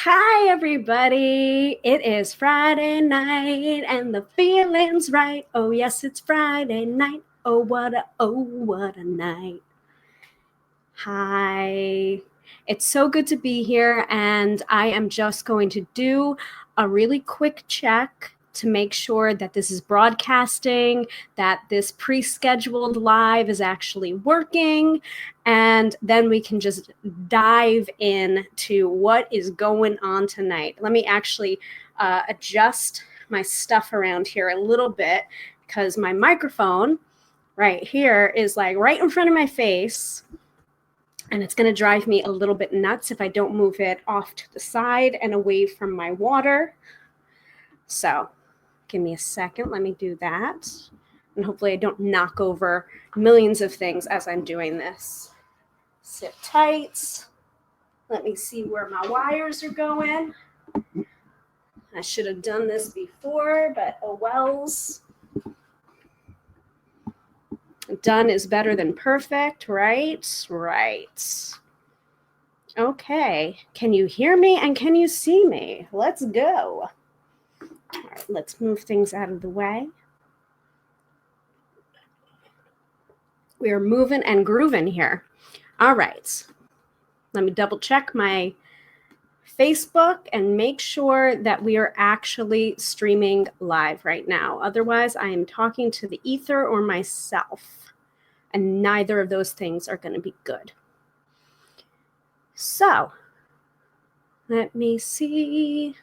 Hi, everybody. It is Friday night and the feeling's right. Oh, yes, it's Friday night. Oh, what a night. Hi. It's so good to be here, and I am just going to do a really quick check to make sure that this is broadcasting, that this pre-scheduled live is actually working, and then we can just dive in to what is going on tonight. Let me actually adjust my stuff around here a little bit because my microphone right here is like right in front of my face. And it's going to drive me a little bit nuts if I don't move it off to the side and away from my water. So give me a second. Let me do that. And hopefully I don't knock over millions of things as I'm doing this. Sit tight. Let me see where my wires are going. I should have done this before, but oh wells. Done is better than perfect, right? Right. Okay, can you hear me and can you see me? Let's go. All right, let's move things out of the way. We are moving and grooving here. All right, let me double check my Facebook and make sure that we are actually streaming live right now. Otherwise, I am talking to the ether or myself, and neither of those things are going to be good. So, let me see.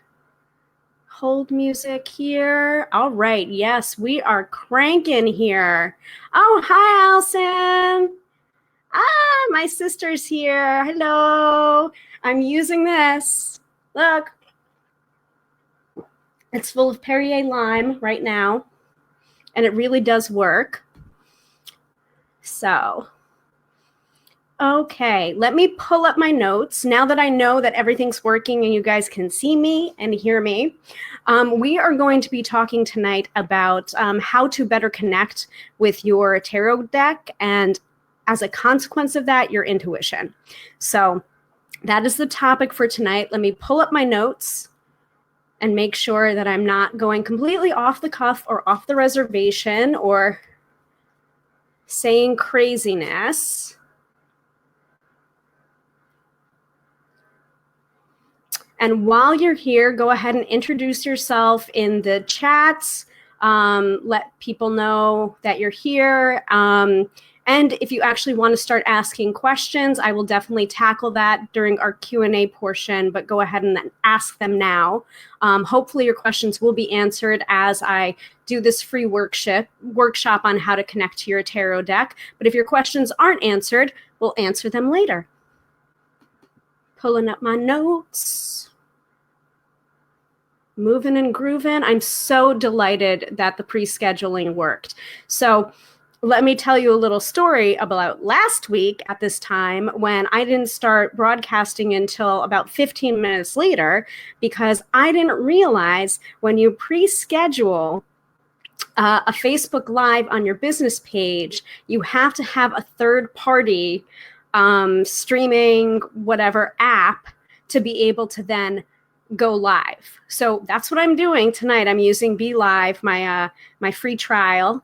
Hold music here. All right. Yes, we are cranking here. Oh, hi, Allison. My sister's here. Hello. I'm using this. Look. It's full of Perrier lime right now, and it really does work. So, okay, let me pull up my notes. Now that I know that everything's working and you guys can see me and hear me, we are going to be talking tonight about how to better connect with your tarot deck and, as a consequence of that, your intuition. So that is the topic for tonight. Let me pull up my notes and make sure that I'm not going completely off the cuff or off the reservation or saying craziness. And while you're here, go ahead and introduce yourself in the chats. Let people know that you're here. And if you actually want to start asking questions, I will definitely tackle that during our Q&A portion, but go ahead and ask them now. Hopefully your questions will be answered as I do this free workshop on how to connect to your tarot deck. But if your questions aren't answered, we'll answer them later. Pulling up my notes. Moving and grooving. I'm so delighted that the pre-scheduling worked. So let me tell you a little story about last week at this time when I didn't start broadcasting until about 15 minutes later because I didn't realize when you pre-schedule a Facebook Live on your business page, you have to have a third party streaming whatever app to be able to then go live. So that's what I'm doing tonight. I'm using Be Live, my free trial.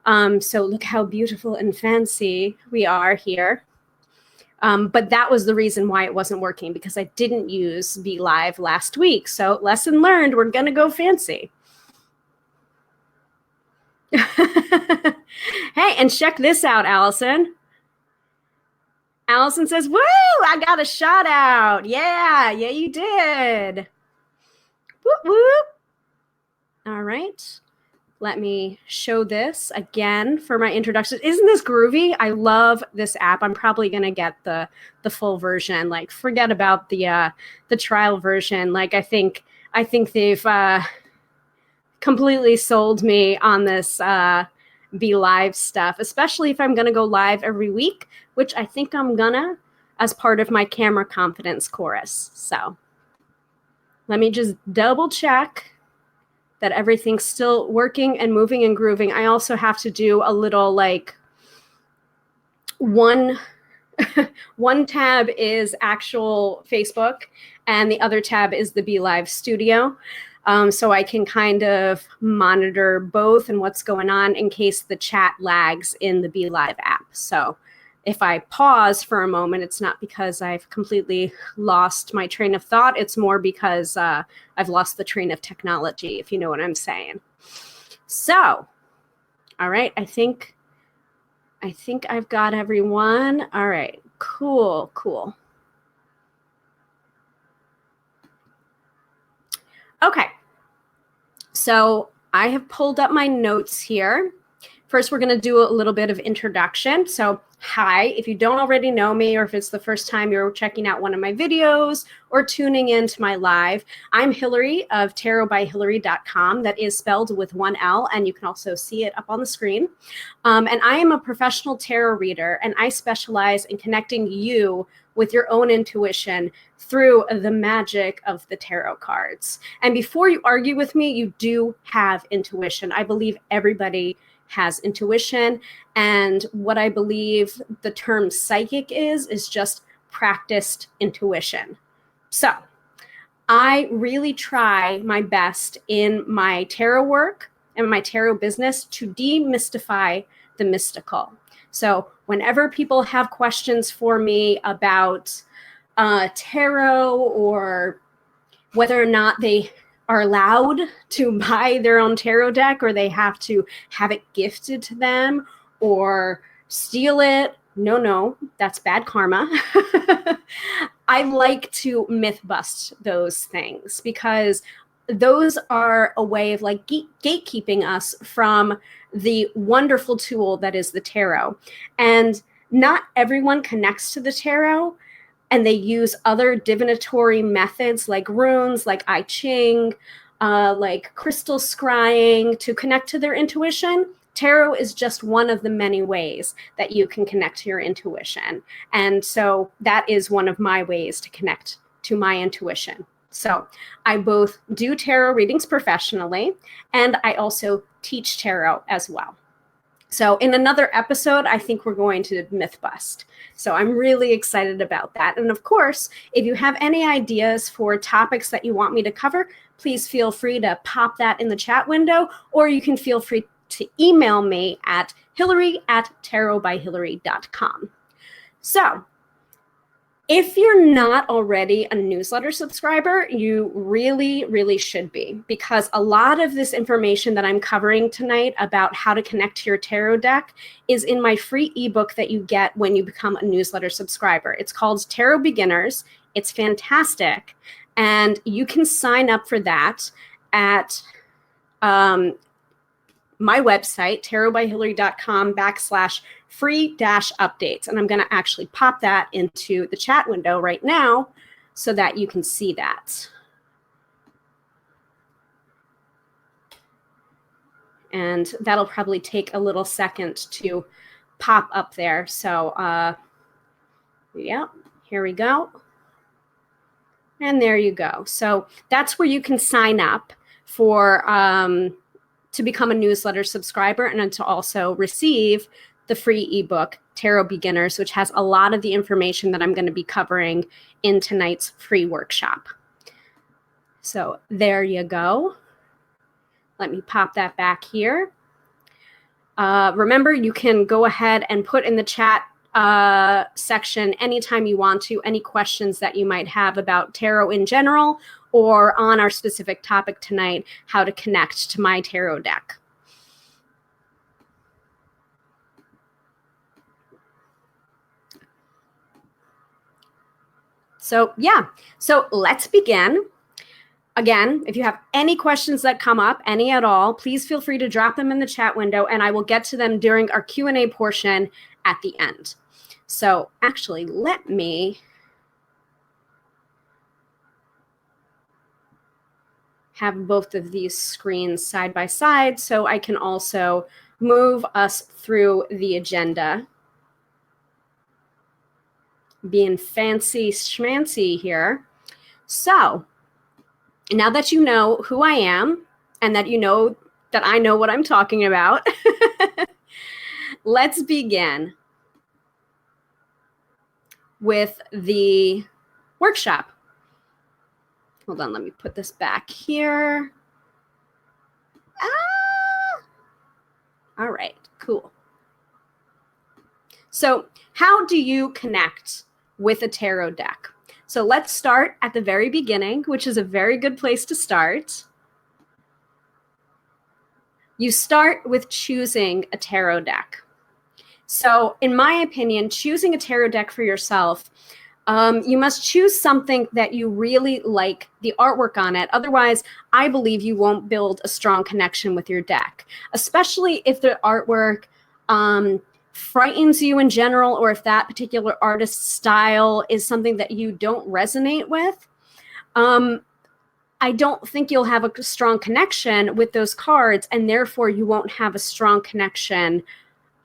So look how beautiful and fancy we are here. But that was the reason why it wasn't working, because I didn't use Be Live last week. So lesson learned, we're going to go fancy. Hey, and check this out, Allison. Allison says, woo, I got a shout out. Yeah, you did. Whoop, whoop. All right. Let me show this again for my introduction. Isn't this groovy? I love this app. I'm probably going to get the full version. Like, forget about the trial version. Like, I think they've completely sold me on this Be Live stuff, especially if I'm going to go live every week, which I think I'm gonna as part of my camera confidence course. So let me just double check that everything's still working and moving and grooving. I also have to do a little like one One tab is actual Facebook, and the other tab is the Be Live Studio. So I can kind of monitor both and what's going on in case the chat lags in the Be Live app. So if I pause for a moment, it's not because I've completely lost my train of thought. It's more because I've lost the train of technology, if you know what I'm saying. So, all right, I think I've got everyone. All right, cool. Okay, so I have pulled up my notes here. First, we're going to do a little bit of introduction. So, hi, if you don't already know me, or if it's the first time you're checking out one of my videos or tuning into my live, I'm Hilary of tarotbyhilary.com. That is spelled with one L, and you can also see it up on the screen. And I am a professional tarot reader, and I specialize in connecting you with your own intuition through the magic of the tarot cards. And before you argue with me, you do have intuition. I believe everybody has intuition. And what I believe the term psychic is just practiced intuition. So I really try my best in my tarot work and my tarot business to demystify the mystical. So whenever people have questions for me about tarot, or whether or not they are allowed to buy their own tarot deck, or they have to have it gifted to them or steal it, no, that's bad karma. I like to myth bust those things, because those are a way of like gatekeeping us from the wonderful tool that is the tarot. And not everyone connects to the tarot, and they use other divinatory methods like runes, like I Ching, like crystal scrying to connect to their intuition. Tarot is just one of the many ways that you can connect to your intuition. And so that is one of my ways to connect to my intuition. So I both do tarot readings professionally, and I also teach tarot as well. So in another episode, I think we're going to myth bust. So I'm really excited about that. And of course, if you have any ideas for topics that you want me to cover, please feel free to pop that in the chat window, or you can feel free to email me at hilary@tarotbyhilary.com. So if you're not already a newsletter subscriber, you really should be, because a lot of this information that I'm covering tonight about how to connect to your tarot deck is in my free ebook that you get when you become a newsletter subscriber. It's called Tarot Beginners. It's fantastic. And you can sign up for that at my website, tarotbyhilary.com/free-updates. And I'm going to actually pop that into the chat window right now so that you can see that. And that'll probably take a little second to pop up there. So, yeah, here we go. And there you go. So that's where you can sign up for to become a newsletter subscriber, and then to also receive the free ebook, Tarot Beginners, which has a lot of the information that I'm going to be covering in tonight's free workshop. So there you go. Let me pop that back here. Remember, you can go ahead and put in the chat section anytime you want to, any questions that you might have about tarot in general, or on our specific topic tonight, how to connect to my tarot deck. So yeah, so let's begin. Again, if you have any questions that come up, any at all, please feel free to drop them in the chat window, and I will get to them during our Q&A portion at the end. So actually, let me have both of these screens side by side so I can also move us through the agenda. Being fancy schmancy here. So now that you know who I am, and that you know that I know what I'm talking about, let's begin. with the workshop. Hold on, let me put this back here. All right, cool. So how do you connect with a tarot deck? So let's start at the very beginning, which is a very good place to start. You start with choosing a tarot deck. So in my opinion, choosing a tarot deck for yourself, you must choose something that you really like the artwork on it. Otherwise, I believe you won't build a strong connection with your deck, especially if the artwork frightens you in general, or if that particular artist's style is something that you don't resonate with. I don't think you'll have a strong connection with those cards, and therefore you won't have a strong connection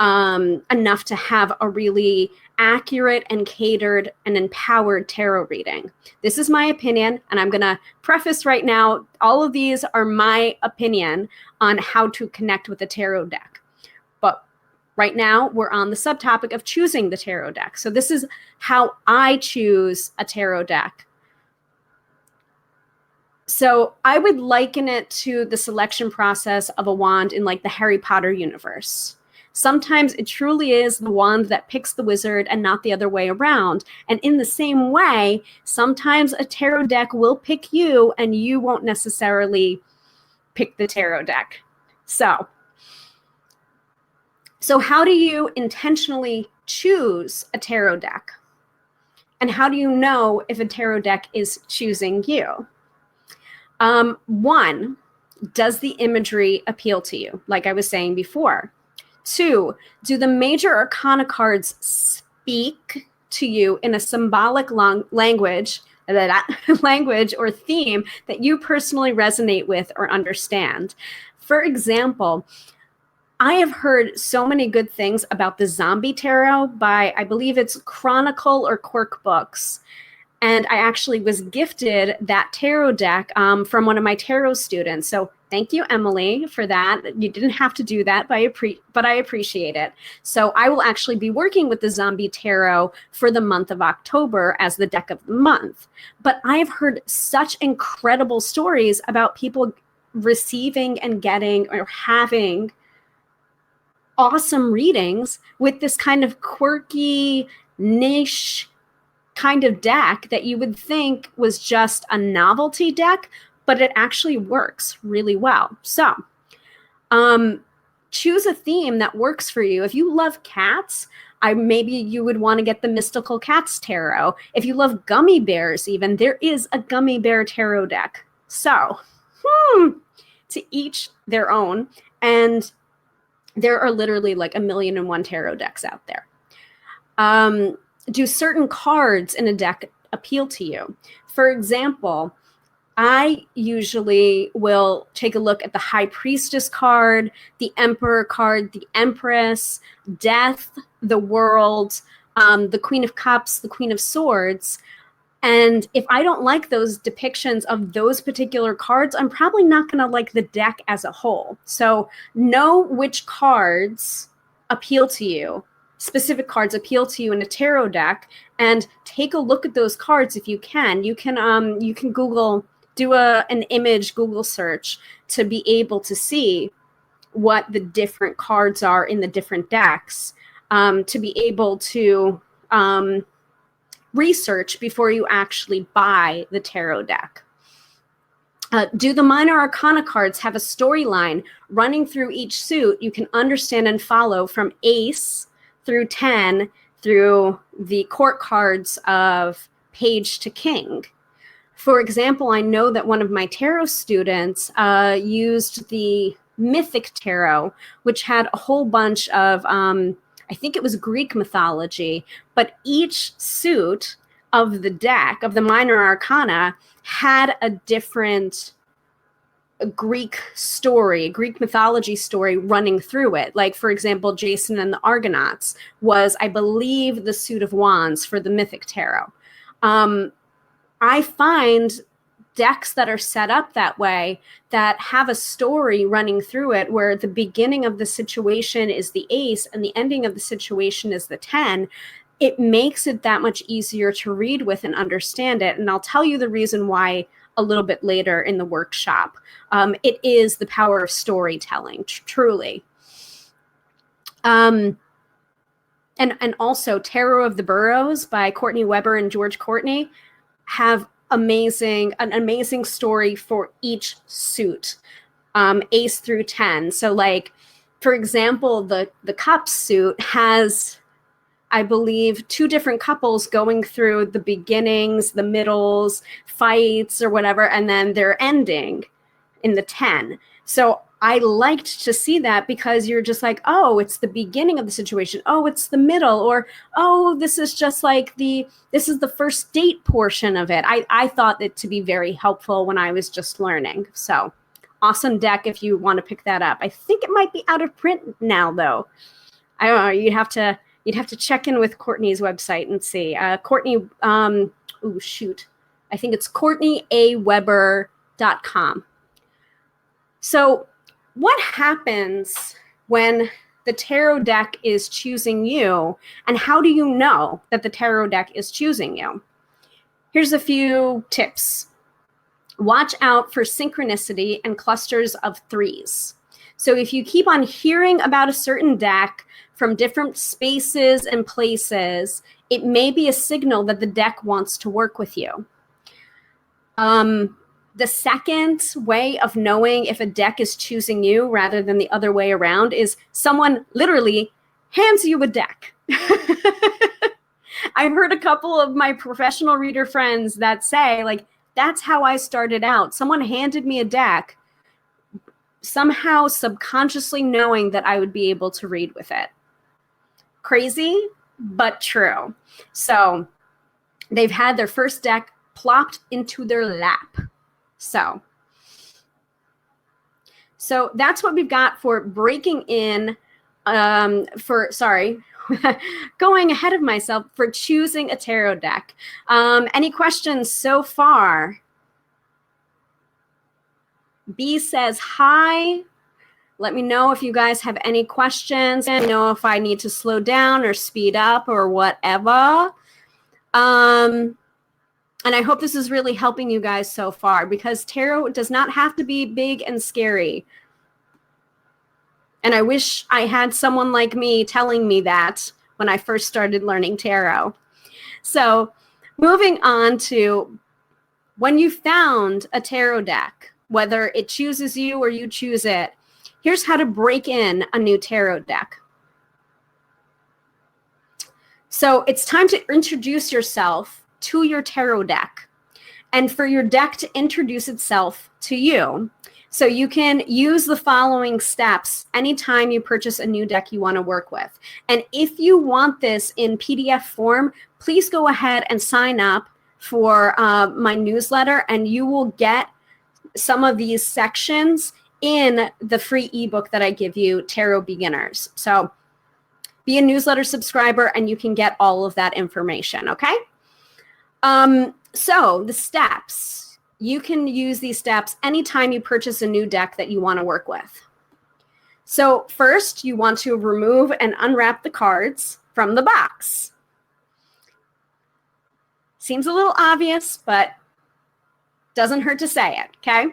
enough to have a really accurate and catered and empowered tarot reading. This is my opinion, and I'm going to preface right now, all of these are my opinion on how to connect with a tarot deck. But right now, we're on the subtopic of choosing the tarot deck. So this is how I choose a tarot deck. So I would liken it to the selection process of a wand in like the Harry Potter universe. Sometimes it truly is the wand that picks the wizard and not the other way around. And in the same way, sometimes a tarot deck will pick you and you won't necessarily pick the tarot deck. So how do you intentionally choose a tarot deck? And how do you know if a tarot deck is choosing you? One, does the imagery appeal to you? Like I was saying before. Two, do the major arcana cards speak to you in a symbolic language or theme that you personally resonate with or understand? For example, I have heard so many good things about the Zombie Tarot by, I believe it's Chronicle or Quirk Books. And I actually was gifted that tarot deck from one of my tarot students. So thank you, Emily, for that. You didn't have to do that, but I appreciate it. So I will actually be working with the Zombie Tarot for the month of October as the deck of the month. But I've heard such incredible stories about people receiving and getting or having awesome readings with this kind of quirky, niche kind of deck that you would think was just a novelty deck, but it actually works really well. So choose a theme that works for you. If you love cats, maybe you would want to get the Mystical Cats Tarot. If you love gummy bears even, there is a gummy bear tarot deck. So to each their own. And there are literally like 1,000,001 tarot decks out there. Do certain cards in a deck appeal to you? For example, I usually will take a look at the High Priestess card, the Emperor card, the Empress, Death, the World, the Queen of Cups, the Queen of Swords. And if I don't like those depictions of those particular cards, I'm probably not going to like the deck as a whole. So know which cards appeal to you. Specific cards appeal to you in a tarot deck, and take a look at those cards if you can. You can do an image Google search to be able to see what the different cards are in the different decks, to be able to research before you actually buy the tarot deck. Do the minor arcana cards have a storyline running through each suit you can understand and follow from Ace through 10 through the court cards of Page to King? For example, I know that one of my tarot students used the Mythic Tarot, which had a whole bunch of, I think it was Greek mythology, but each suit of the deck, of the minor arcana, had a different Greek story, Greek mythology story running through it. Like, for example, Jason and the Argonauts was, I believe, the suit of wands for the Mythic Tarot. I find decks that are set up that way, that have a story running through it, where the beginning of the situation is the Ace and the ending of the situation is the 10, it makes it that much easier to read with and understand it. And I'll tell you the reason why a little bit later in the workshop. It is the power of storytelling, truly. And also Tarot of the Burrows by Courtney Weber and George Courtney have an amazing story for each suit, ace through 10. So like, for example, the Cups suit has, I believe, 2 different couples going through the beginnings, the middles, fights or whatever, and then their ending in the 10. So I liked to see that because you're just like, oh, it's the beginning of the situation. Oh, it's the middle. Or, oh, this is just like this is the first date portion of it. I thought it to be very helpful when I was just learning. So awesome deck if you want to pick that up. I think it might be out of print now, though. I don't know. You'd have to check in with Courtney's website and see. Courtney, I think it's CourtneyAWeber.com. So what happens when the tarot deck is choosing you, and how do you know that the tarot deck is choosing you? Here's a few tips. Watch out for synchronicity and clusters of 3s. So if you keep on hearing about a certain deck from different spaces and places, it may be a signal that the deck wants to work with you. The second way of knowing if a deck is choosing you rather than the other way around is someone literally hands you a deck. I've heard a couple of my professional reader friends that say, like, that's how I started out. Someone handed me a deck, somehow subconsciously knowing that I would be able to read with it. Crazy, but true. So they've had their first deck plopped into their lap. So that's what we've got for breaking in, going ahead of myself for choosing a tarot deck. Any questions so far? B says hi. Let me know if you guys have any questions. Let me know if I need to slow down or speed up or whatever. And I hope this is really helping you guys so far, because tarot does not have to be big and scary. And I wish I had someone like me telling me that when I first started learning tarot. So moving on to when you found a tarot deck, whether it chooses you or you choose it, here's how to break in a new tarot deck. So it's time to introduce yourself to your tarot deck, and for your deck to introduce itself to you. So you can use the following steps anytime you purchase a new deck you want to work with. And if you want this in PDF form, please go ahead and sign up for my newsletter, and you will get some of these sections in the free ebook that I give you, Tarot Beginners. So be a newsletter subscriber and you can get all of that information, okay? So the steps, you can use these steps anytime you purchase a new deck that you want to work with. So first, you want to remove and unwrap the cards from the box. Seems a little obvious, but doesn't hurt to say it, okay?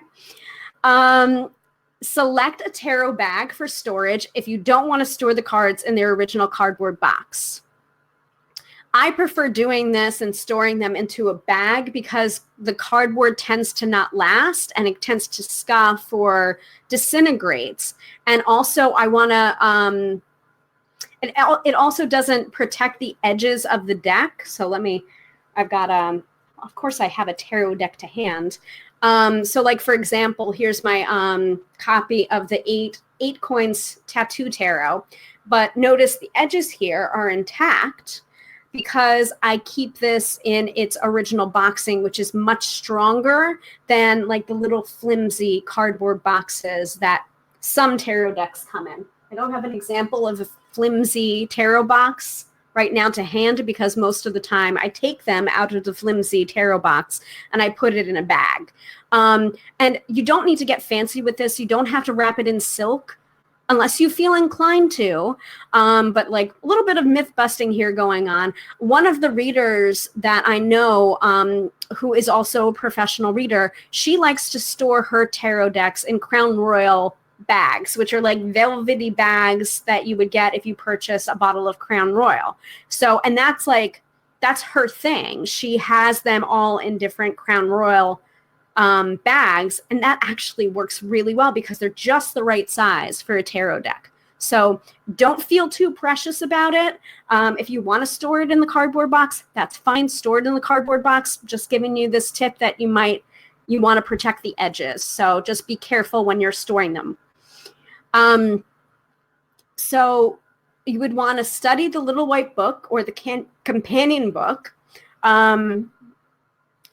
Select a tarot bag for storage if you don't want to store the cards in their original cardboard box. I prefer doing this and storing them into a bag because the cardboard tends to not last and it tends to scuff or disintegrates. And also I want to, it also doesn't protect the edges of the deck. So I've got, of course I have a tarot deck to hand. So like, for example, here's my copy of the eight coins tattoo tarot, but notice the edges here are intact, because I keep this in its original boxing, which is much stronger than like the little flimsy cardboard boxes that some tarot decks come in. I don't have an example of a flimsy tarot box right now to hand, because most of the time I take them out of the flimsy tarot box and I put it in a bag. And you don't need to get fancy with this. You don't have to wrap it in silk. unless you feel inclined to. But like a little bit of myth busting here going on. One of the readers that I know, who is also a professional reader, she likes to store her tarot decks in Crown Royal bags, which are like velvety bags that you would get if you purchase a bottle of Crown Royal. So, and that's her thing. She has them all in different Crown Royal bags, and that actually works really well because they're just the right size for a tarot deck. So don't feel too precious about it. If you want to store it in the cardboard box, that's fine. Store it in the cardboard box. Just giving you this tip that you want to protect the edges. So just be careful when you're storing them. So you would want to study the little white book or the companion book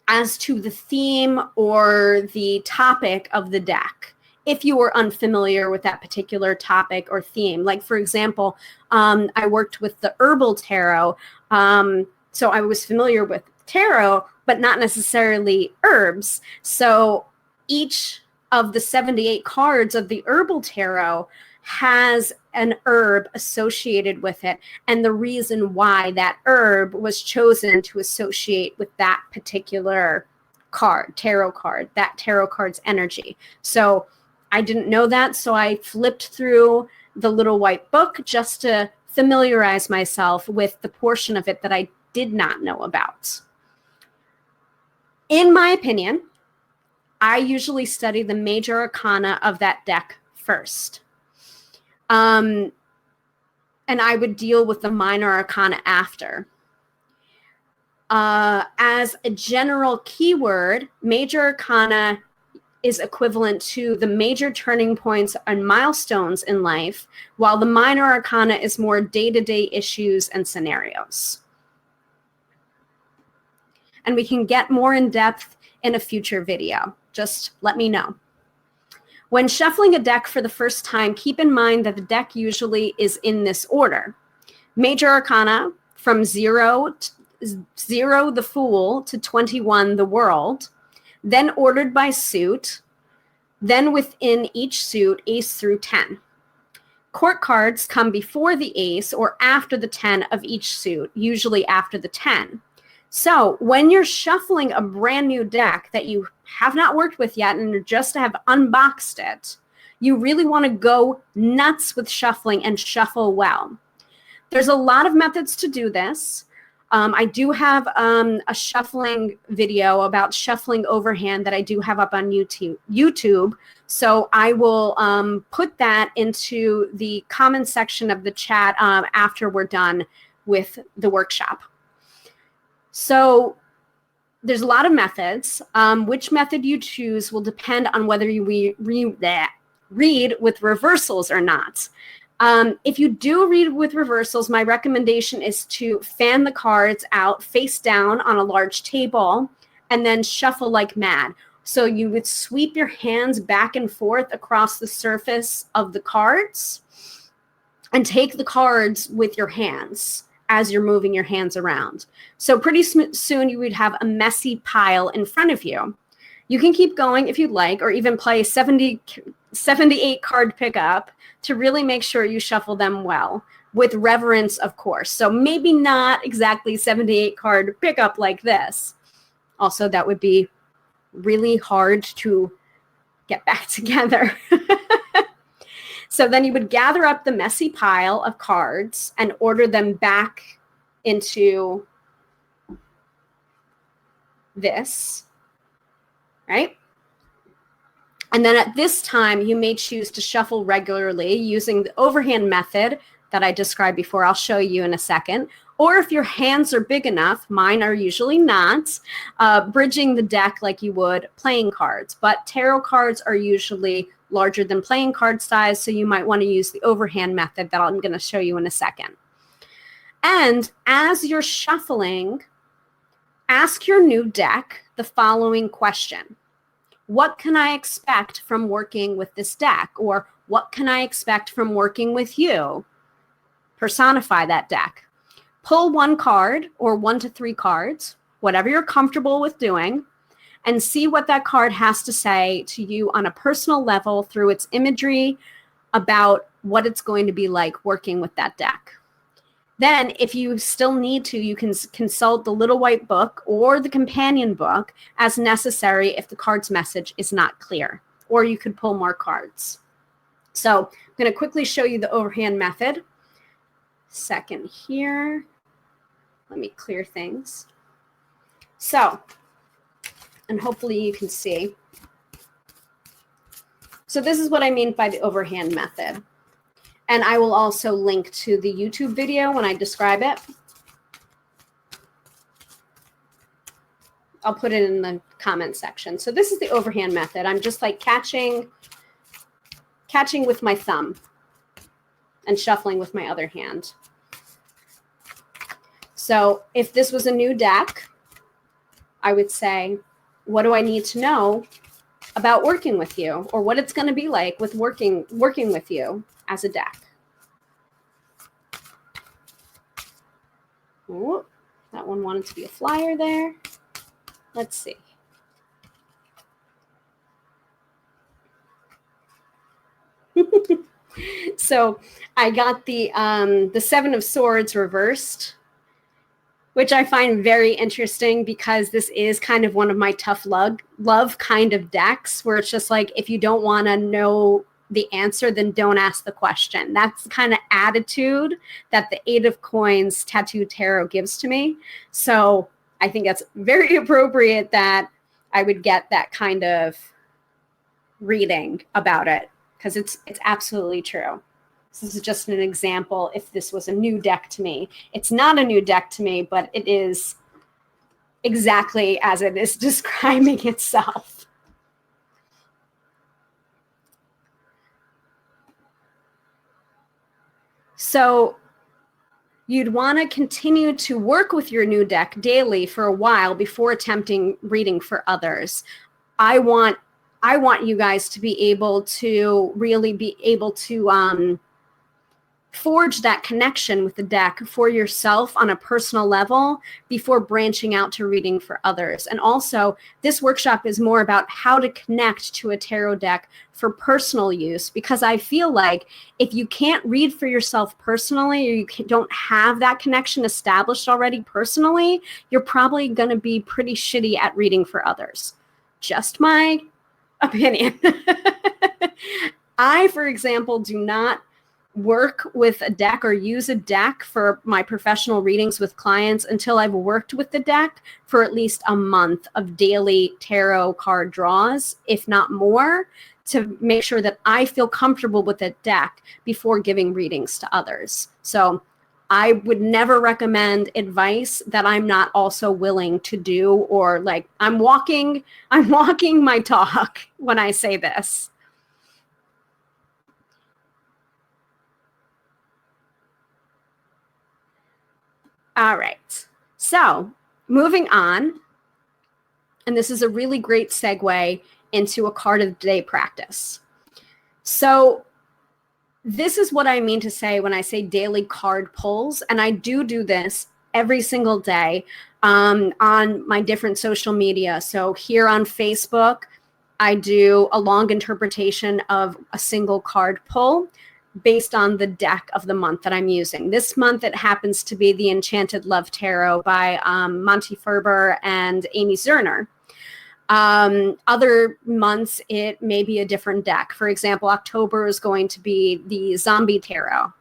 as to the theme or the topic of the deck, if you were unfamiliar with that particular topic or theme. Like, for example, I worked with the herbal tarot, so I was familiar with tarot, but not necessarily herbs. So each of the 78 cards of the herbal tarot has an herb associated with it, and the reason why that herb was chosen to associate with that particular tarot card, that tarot card's energy. So I didn't know that, so I flipped through the little white book just to familiarize myself with the portion of it that I did not know about. In my opinion, I usually study the major arcana of that deck first. And I would deal with the minor arcana after. As a general keyword, major arcana is equivalent to the major turning points and milestones in life, while the minor arcana is more day-to-day issues and scenarios. And we can get more in depth in a future video. Just let me know. When shuffling a deck for the first time, keep in mind that the deck usually is in this order. Major arcana from 0 the Fool to 21 the World, then ordered by suit, then within each suit, ace through 10. Court cards come before the ace or after the 10 of each suit, usually after the 10. So when you're shuffling a brand new deck that you have not worked with yet and just have unboxed it, you really want to go nuts with shuffling and shuffle well. There's a lot of methods to do this. I do have a shuffling video about shuffling overhand that I do have up on YouTube. So I will put that into the comment section of the chat after we're done with the workshop. So there's a lot of methods. Which method you choose will depend on whether you read with reversals or not. If you do read with reversals, my recommendation is to fan the cards out face down on a large table and then shuffle like mad. So you would sweep your hands back and forth across the surface of the cards and take the cards with your hands as you're moving your hands around. So pretty soon you would have a messy pile in front of you. You can keep going if you'd like, or even play 78 card pickup to really make sure you shuffle them well, with reverence, of course. So maybe not exactly 78 card pickup like this. Also, that would be really hard to get back together. So then you would gather up the messy pile of cards and order them back into this, right? And then at this time, you may choose to shuffle regularly using the overhand method that I described before. I'll show you in a second. Or if your hands are big enough, mine are usually not, bridging the deck like you would playing cards. But tarot cards are usually larger than playing card size, so you might want to use the overhand method that I'm going to show you in a second. And as you're shuffling, ask your new deck the following question. What can I expect from working with this deck? Or what can I expect from working with you? Personify that deck. Pull one card or 1 to 3 cards, whatever you're comfortable with doing, and see what that card has to say to you on a personal level through its imagery about what it's going to be like working with that deck. Then, if you still need to, you can consult the Little White Book or the companion book as necessary if the card's message is not clear, or you could pull more cards. So I'm going to quickly show you the overhand method. Second here. Let me clear things. So, and hopefully you can see. So this is what I mean by the overhand method. And I will also link to the YouTube video when I describe it. I'll put it in the comment section. So this is the overhand method. I'm just like catching with my thumb and shuffling with my other hand. So if this was a new deck, I would say, what do I need to know about working with you, or what it's going to be like with working with you as a deck? Oh, that one wanted to be a flyer there. Let's see. So I got the Seven of Swords reversed, which I find very interesting because this is kind of one of my tough love kind of decks, where it's just like, if you don't want to know the answer, then don't ask the question. That's the kind of attitude that the Eight of Coins Tattoo Tarot gives to me. So I think that's very appropriate that I would get that kind of reading about it, because it's absolutely true. This is just an example if this was a new deck to me. It's not a new deck to me, but it is exactly as it is describing itself. So you'd want to continue to work with your new deck daily for a while before attempting reading for others. I want you guys to be able to really be able to forge that connection with the deck for yourself on a personal level before branching out to reading for others. And also, this workshop is more about how to connect to a tarot deck for personal use, because I feel like if you can't read for yourself personally, or you don't have that connection established already personally, you're probably going to be pretty shitty at reading for others. Just my opinion. I, for example, do not work with a deck or use a deck for my professional readings with clients until I've worked with the deck for at least a month of daily tarot card draws, if not more, to make sure that I feel comfortable with the deck before giving readings to others. So I would never recommend advice that I'm not also willing to do, or like I'm walking my talk when I say this. All right, so moving on, and this is a really great segue into a card of the day practice. So this is what I mean to say when I say daily card pulls, and I do this every single day on my different social media. So here on Facebook, I do a long interpretation of a single card pull based on the deck of the month that I'm using. This month, it happens to be the Enchanted Love Tarot by Monty Ferber and Amy Zerner. Other months, it may be a different deck. For example, October is going to be the Zombie Tarot.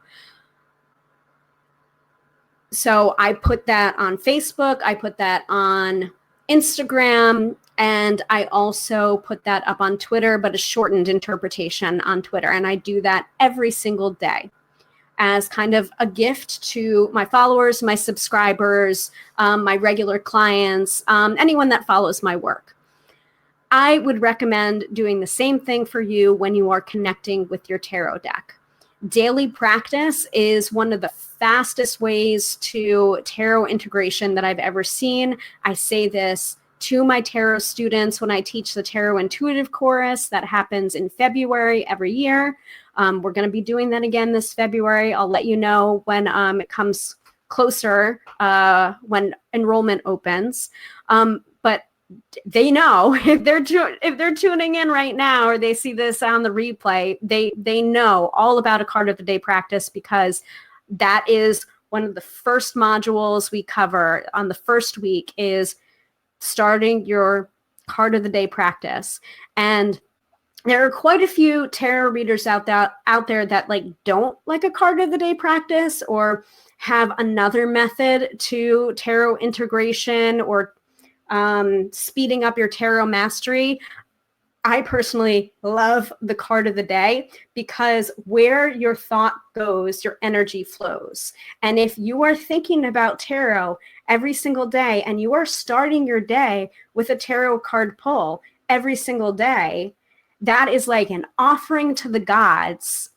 So I put that on Facebook, I put that on Instagram, and I also put that up on Twitter, but a shortened interpretation on Twitter. And I do that every single day as kind of a gift to my followers, my subscribers, my regular clients, anyone that follows my work. I would recommend doing the same thing for you when you are connecting with your tarot deck. Daily practice is one of the fastest ways to tarot integration that I've ever seen. I say this to my tarot students when I teach the Tarot Intuitive Chorus that happens in February every year. We're going to be doing that again this February. I'll let you know when it comes closer, when enrollment opens. But they know if they're tuning in right now, or they see this on the replay, they know all about a card of the day practice, because that is one of the first modules we cover on the first week, is starting your card of the day practice. And there are quite a few tarot readers out there that like don't like a card of the day practice, or have another method to tarot integration, or speeding up your tarot mastery. I personally love the card of the day, because where your thought goes, your energy flows. And if you are thinking about tarot every single day, and you are starting your day with a tarot card pull every single day, that is like an offering to the gods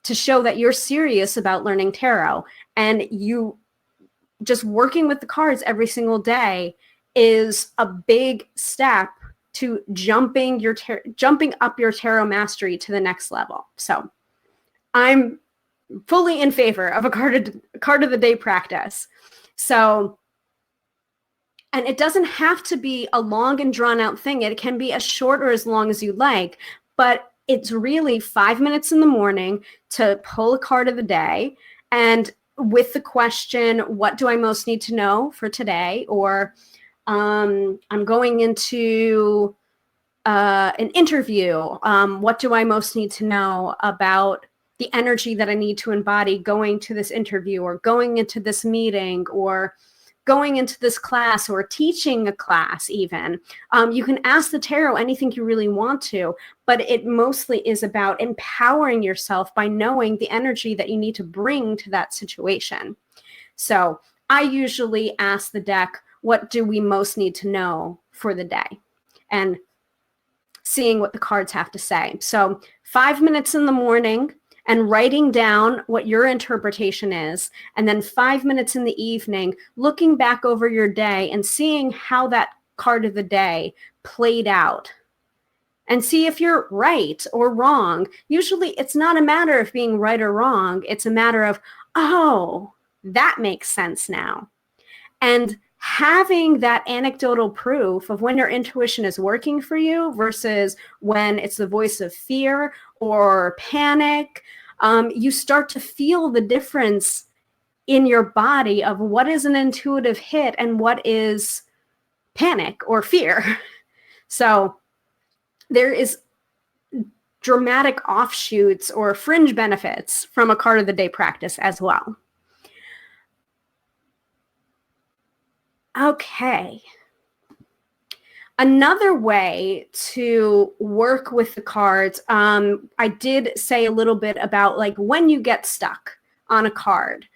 to show that you're serious about learning tarot. And you just working with the cards every single day is a big step to jumping up your tarot mastery to the next level. So I'm fully in favor of a card of the day practice. So, and it doesn't have to be a long and drawn out thing. It can be as short or as long as you like, but it's really 5 minutes in the morning to pull a card of the day, and with the question, what do I most need to know for today? Or I'm going into an interview. What do I most need to know about the energy that I need to embody going to this interview, or going into this meeting, or going into this class, or teaching a class even. You can ask the tarot anything you really want to, but it mostly is about empowering yourself by knowing the energy that you need to bring to that situation. So I usually ask the deck, what do we most need to know for the day? And seeing what the cards have to say. So 5 minutes in the morning, and writing down what your interpretation is, and then 5 minutes in the evening, looking back over your day and seeing how that card of the day played out, and see if you're right or wrong. Usually it's not a matter of being right or wrong. It's a matter of, oh, that makes sense now. And having that anecdotal proof of when your intuition is working for you versus when it's the voice of fear or panic, you start to feel the difference in your body of what is an intuitive hit and what is panic or fear. So there is dramatic offshoots or fringe benefits from a card of the day practice as well. Okay. Another way to work with the cards, I did say a little bit about like when you get stuck on a card.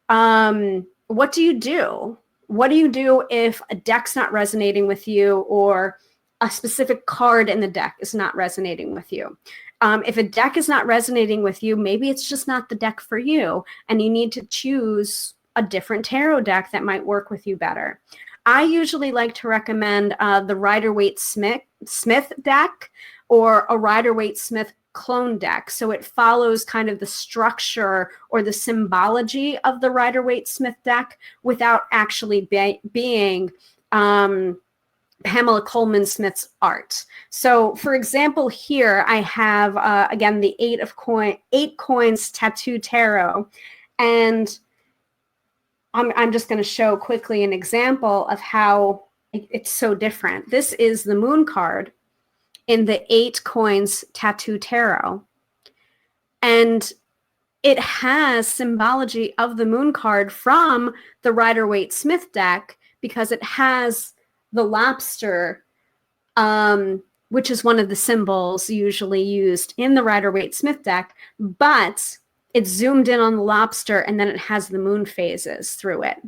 What do you do? What do you do if a deck's not resonating with you, or a specific card in the deck is not resonating with you? If a deck is not resonating with you, maybe it's just not the deck for you, and you need to choose a different tarot deck that might work with you better. I usually like to recommend the Rider-Waite-Smith deck, or a Rider-Waite-Smith clone deck. So it follows kind of the structure or the symbology of the Rider-Waite-Smith deck without actually being Pamela Coleman Smith's art. So for example, here I have, again, the eight coins tattoo tarot. And I'm just going to show quickly an example of how it's so different. This is the moon card in the 8 coins tattoo tarot. And it has symbology of the moon card from the Rider-Waite-Smith deck, because it has the lobster, which is one of the symbols usually used in the Rider-Waite-Smith deck, but it's zoomed in on the lobster, and then it has the moon phases through it.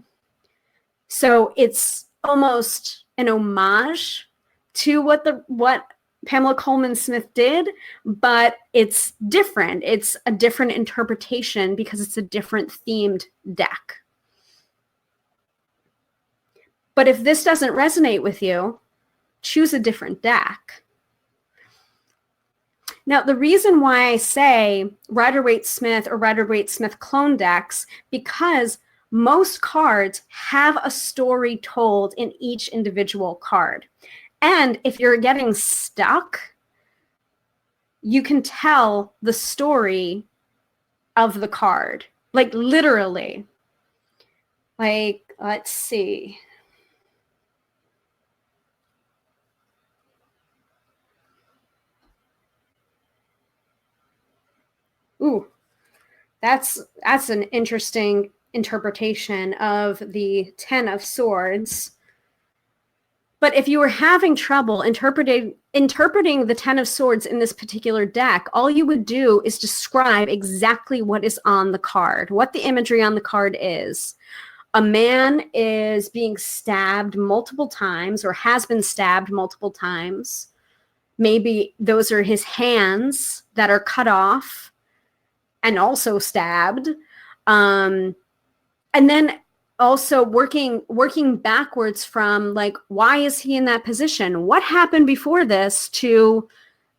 So it's almost an homage to what Pamela Coleman Smith did, but it's different. It's a different interpretation because it's a different themed deck. But if this doesn't resonate with you, choose a different deck. Now, the reason why I say Rider-Waite-Smith or Rider-Waite-Smith clone decks, because most cards have a story told in each individual card. And if you're getting stuck, you can tell the story of the card, like literally. Like, let's see. Ooh, that's an interesting interpretation of the Ten of Swords. But if you were having trouble interpreting the Ten of Swords in this particular deck, all you would do is describe exactly what is on the card, what the imagery on the card is. A man is being stabbed multiple times or has been stabbed multiple times. Maybe those are his hands that are cut off and also stabbed. And then also working backwards from, like, why is he in that position? What happened before this to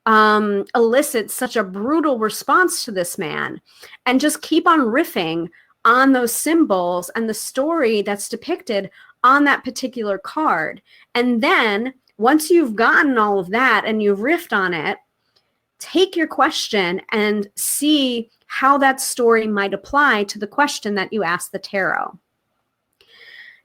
elicit such a brutal response to this man? And just keep on riffing on those symbols and the story that's depicted on that particular card. And then once you've gotten all of that and you've riffed on it, take your question and see how that story might apply to the question that you asked the tarot.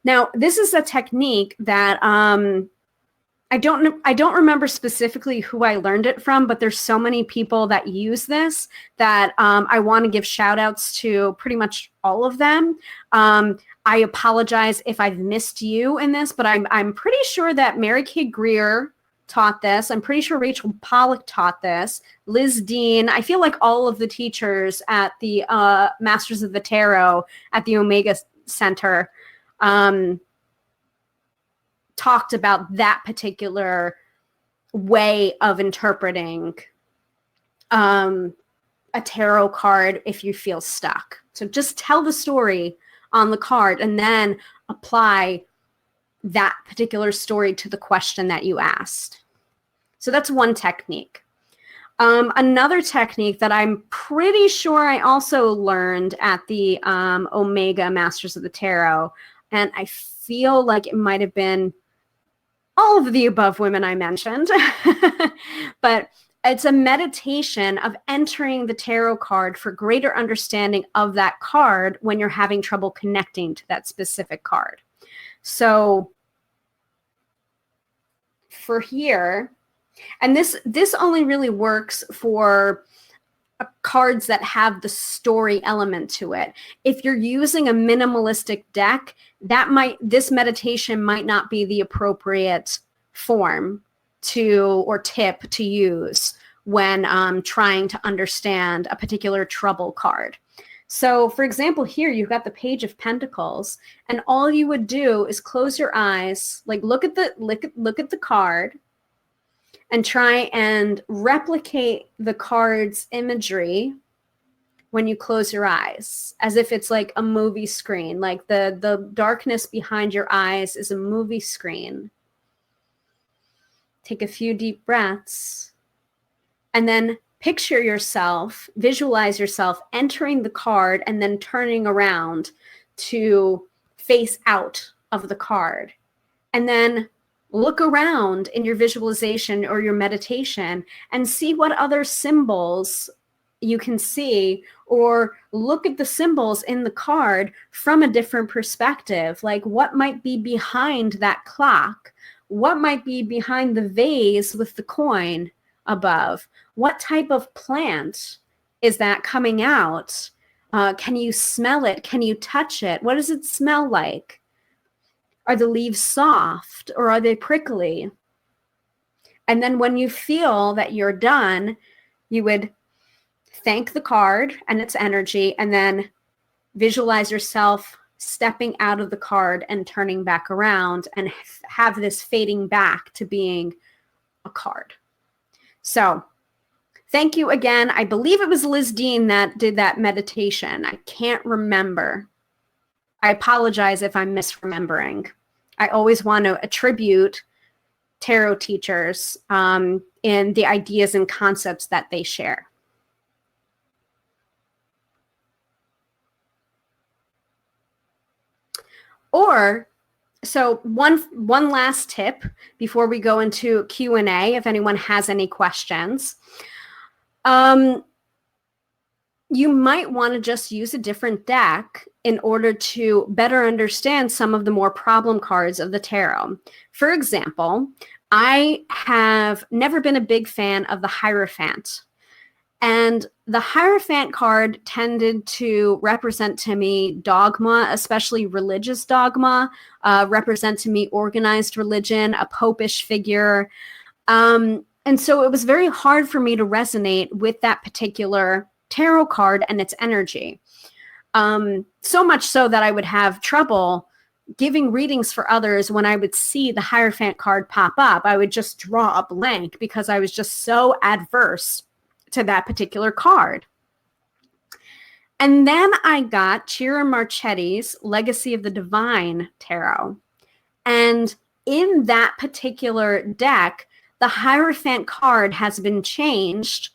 Now, this is a technique that I don't remember specifically who I learned it from, but there's so many people that use this that I want to give shout outs to pretty much all of them. I apologize if I've missed you in this, but I'm pretty sure that Mary Kay Greer taught this. I'm pretty sure Rachel Pollack taught this. Liz Dean. I feel like all of the teachers at the Masters of the Tarot at the Omega Center talked about that particular way of interpreting a tarot card if you feel stuck. So just tell the story on the card and then apply that particular story to the question that you asked. So that's one technique. Another technique that I'm pretty sure I also learned at the Omega Masters of the Tarot, and I feel like it might have been all of the above women I mentioned, but it's a meditation of entering the tarot card for greater understanding of that card when you're having trouble connecting to that specific card. So for here, and this only really works for cards that have the story element to it. If you're using a minimalistic deck, this meditation might not be the appropriate form or tip to use when trying to understand a particular trouble card. So for example, here you've got the Page of Pentacles, and all you would do is close your eyes, like look at the card, and try and replicate the card's imagery when you close your eyes, as if it's like a movie screen, like the darkness behind your eyes is a movie screen. Take a few deep breaths, and then picture yourself, visualize yourself entering the card and then turning around to face out of the card. And then look around in your visualization or your meditation and see what other symbols you can see, or look at the symbols in the card from a different perspective. Like, what might be behind that clock? What might be behind the vase with the coin above? What type of plant is that coming out? Can you smell it? Can you touch it? What does it smell like? Are the leaves soft or are they prickly? And then when you feel that you're done, you would thank the card and its energy, and then visualize yourself stepping out of the card and turning back around and have this fading back to being a card. So thank you again. I believe it was Liz Dean that did that meditation. I can't remember. I apologize if I'm misremembering. I always want to attribute tarot teachers in the ideas and concepts that they share. Or So one last tip before we go into Q&A, if anyone has any questions. You might want to just use a different deck in order to better understand some of the more problem cards of the tarot. For example, I have never been a big fan of the Hierophant. And the Hierophant card tended to represent to me dogma, especially religious dogma, represent to me organized religion, a popish figure. And so it was very hard for me to resonate with that particular tarot card and its energy. So much so that I would have trouble giving readings for others when I would see the Hierophant card pop up. I would just draw a blank because I was just so adverse to that particular card. And then I got Chiara Marchetti's Legacy of the Divine Tarot. And in that particular deck, the Hierophant card has been changed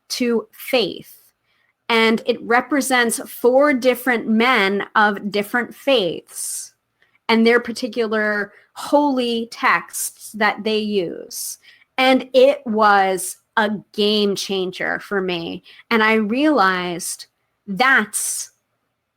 to faith. And it represents 4 different men of different faiths and their particular holy texts that they use. And it was a game changer for me. And I realized that's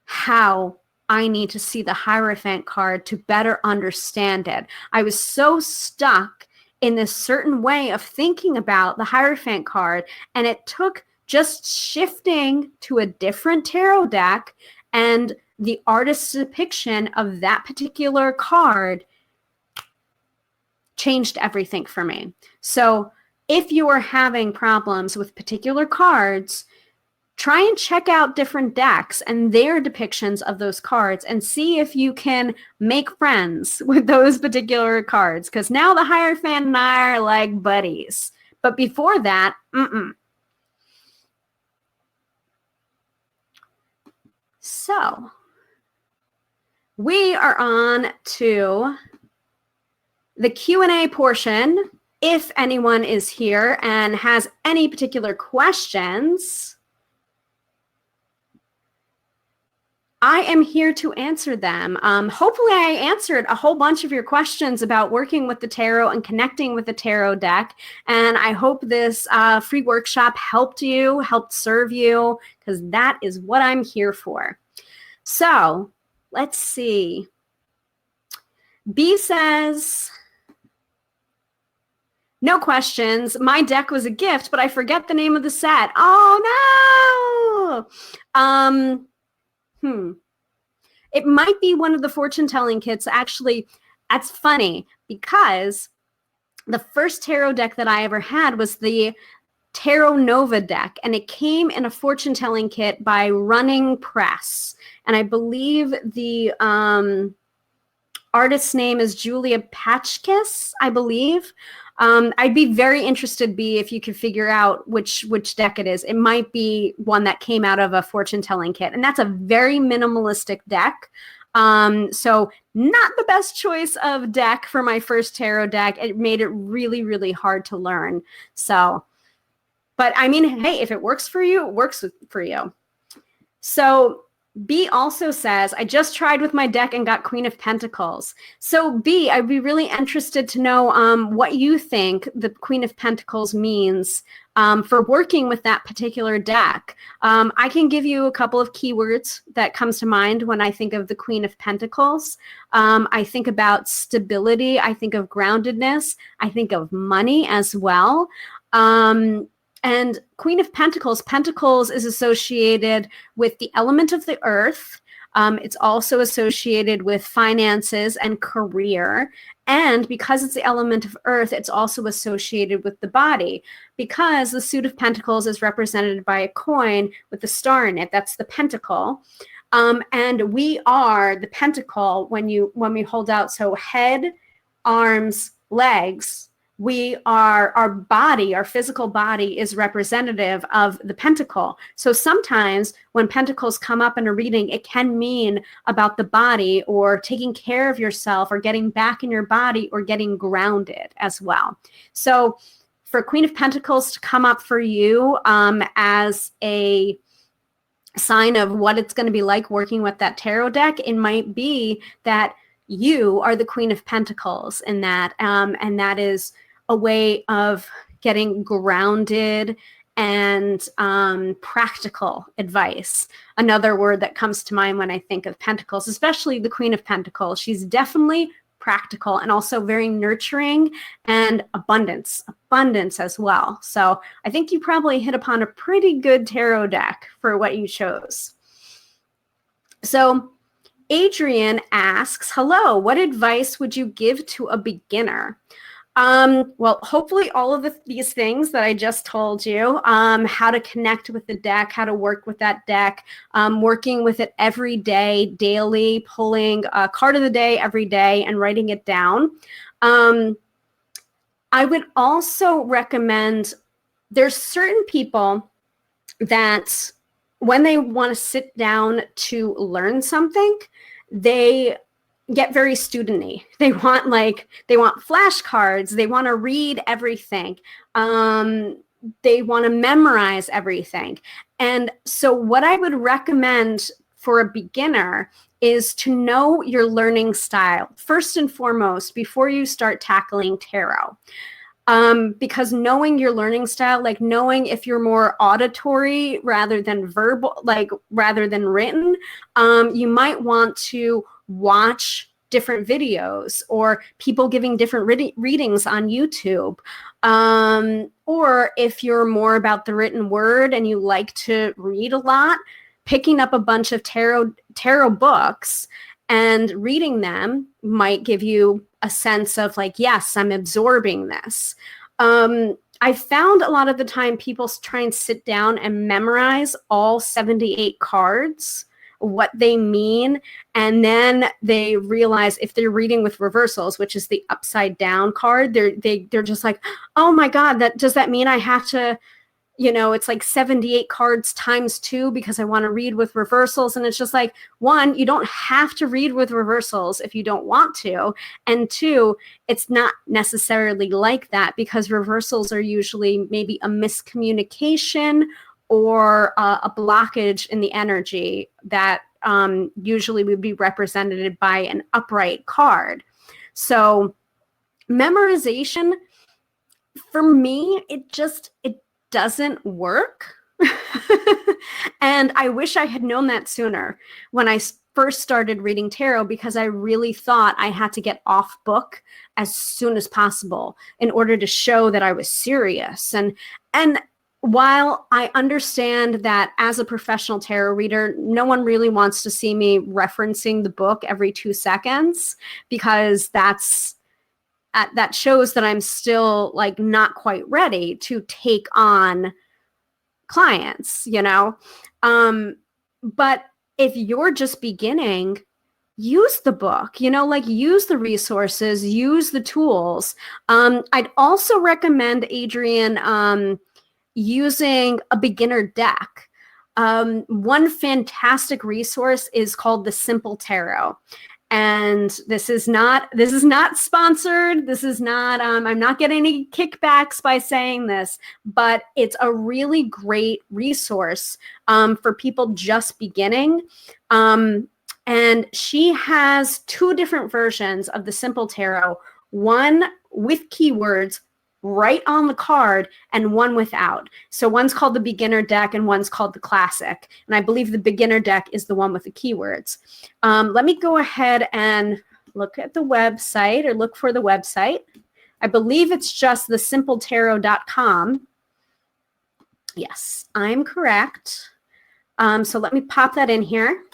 how I need to see the Hierophant card to better understand it. I was so stuck in this certain way of thinking about the Hierophant card, and it took just shifting to a different tarot deck and the artist's depiction of that particular card changed everything for me. So if you are having problems with particular cards, try and check out different decks and their depictions of those cards and see if you can make friends with those particular cards. Because now the Hierophant and I are like buddies. But before that, So we are on to the Q&A portion. If anyone is here and has any particular questions, I am here to answer them. Hopefully I answered a whole bunch of your questions about working with the tarot and connecting with the tarot deck. And I hope this free workshop helped you, helped serve you, because that is what I'm here for. So let's see. B says, no questions. My deck was a gift, but I forget the name of the set. Oh, no. It might be one of the fortune-telling kits. Actually, that's funny because the first tarot deck that I ever had was the Tarot Nova deck, and it came in a fortune-telling kit by Running Press. And I believe the artist's name is Julia Patchkiss, I believe. I'd be very interested, B, if you could figure out which deck it is. It might be one that came out of a fortune-telling kit, and that's a very minimalistic deck. So not the best choice of deck for my first tarot deck. It made it really, really hard to learn. So, but I mean, hey, if it works for you, it works for you. So B also says, I just tried with my deck and got Queen of Pentacles. So B, I'd be really interested to know what you think the Queen of Pentacles means for working with that particular deck. I can give you a couple of keywords that comes to mind when I think of the Queen of Pentacles. I think about stability. I think of groundedness. I think of money as well. And Queen of Pentacles, Pentacles is associated with the element of the earth. It's also associated with finances and career. And because it's the element of earth, it's also associated with the body. Because the suit of Pentacles is represented by a coin with the star in it. That's the pentacle. And we are the pentacle when we hold out. So head, arms, legs. We are, our body, our physical body is representative of the pentacle. So sometimes when pentacles come up in a reading, it can mean about the body or taking care of yourself or getting back in your body or getting grounded as well. So for Queen of Pentacles to come up for you as a sign of what it's going to be like working with that tarot deck, it might be that you are the Queen of Pentacles in that. And that is a way of getting grounded and practical advice. Another word that comes to mind when I think of Pentacles, especially the Queen of Pentacles, she's definitely practical and also very nurturing and abundance as well. So I think you probably hit upon a pretty good tarot deck for what you chose. So Adrian asks, hello, what advice would you give to a beginner? Well, hopefully all of these things that I just told you, how to connect with the deck, how to work with that deck, working with it every day, daily, pulling a card of the day every day and writing it down. I would also recommend, there's certain people that when they want to sit down to learn something, they get very student-y. They want flashcards. They want to read everything. They want to memorize everything. And so what I would recommend for a beginner is to know your learning style first and foremost before you start tackling tarot. Because knowing your learning style, like knowing if you're more auditory rather than verbal, like rather than written, you might want to watch different videos or people giving different readings on YouTube. Or if you're more about the written word and you like to read a lot, picking up a bunch of tarot books and reading them might give you a sense of like, yes, I'm absorbing this. I found a lot of the time people try and sit down and memorize all 78 cards, what they mean, and then they realize if they're reading with reversals, which is the upside down card, they're just like, oh my God, does that mean I have to, it's like 78 cards times 2 because I want to read with reversals. And it's just like, one, you don't have to read with reversals if you don't want to. And 2, it's not necessarily like that because reversals are usually maybe a miscommunication or a blockage in the energy that usually would be represented by an upright card. So memorization, for me, it doesn't work. And I wish I had known that sooner when I first started reading tarot, because I really thought I had to get off book as soon as possible in order to show that I was serious. And while I understand that as a professional tarot reader, no one really wants to see me referencing the book every 2 seconds, because that shows that I'm still like not quite ready to take on clients, but if you're just beginning, use the book, use the resources, use the tools. I'd also recommend, Adrian, using a beginner deck. One fantastic resource is called the Simple Tarot. And this is not sponsored. This is not, I'm not getting any kickbacks by saying this, but it's a really great resource for people just beginning. And she has 2 different versions of the Simple Tarot, one with keywords right on the card and one without. So one's called the beginner deck and one's called the classic. And I believe the beginner deck is the one with the keywords. Let me go ahead and look at the website, or look for the website. I believe it's just thesimpletarot.com. Yes, I'm correct. So let me pop that in here.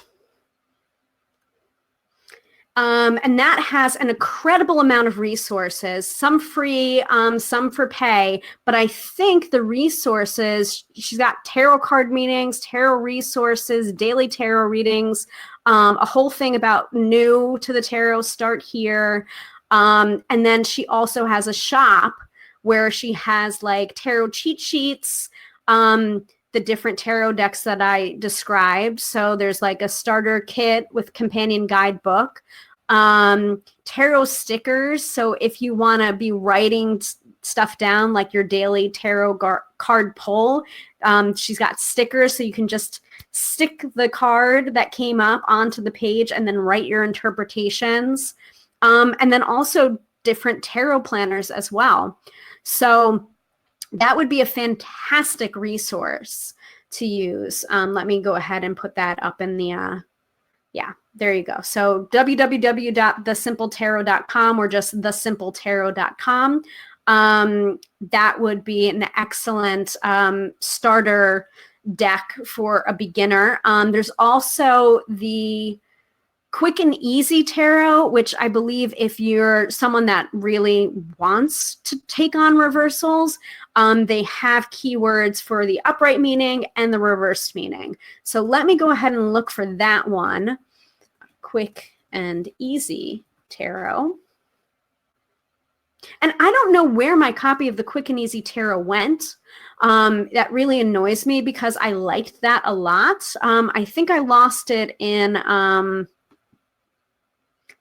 And that has an incredible amount of resources, some free, some for pay. But I think the resources, she's got tarot card meetings, tarot resources, daily tarot readings, a whole thing about new to the tarot, start here. And then she also has a shop where she has like tarot cheat sheets, the different tarot decks that I described. So there's like a starter kit with companion guidebook. Tarot stickers. So if you want to be writing stuff down, like your daily tarot card pull. She's got stickers, so you can just stick the card that came up onto the page and then write your interpretations. And then also different tarot planners as well. So that would be a fantastic resource to use. Let me go ahead and put that up in the, yeah, there you go. So www.thesimpletarot.com or just thesimpletarot.com. That would be an excellent starter deck for a beginner. There's also the Quick and Easy Tarot, which I believe if you're someone that really wants to take on reversals, they have keywords for the upright meaning and the reversed meaning. So let me go ahead and look for that one. Quick and Easy Tarot. And I don't know where my copy of the Quick and Easy Tarot went. That really annoys me because I liked that a lot. I think I lost it in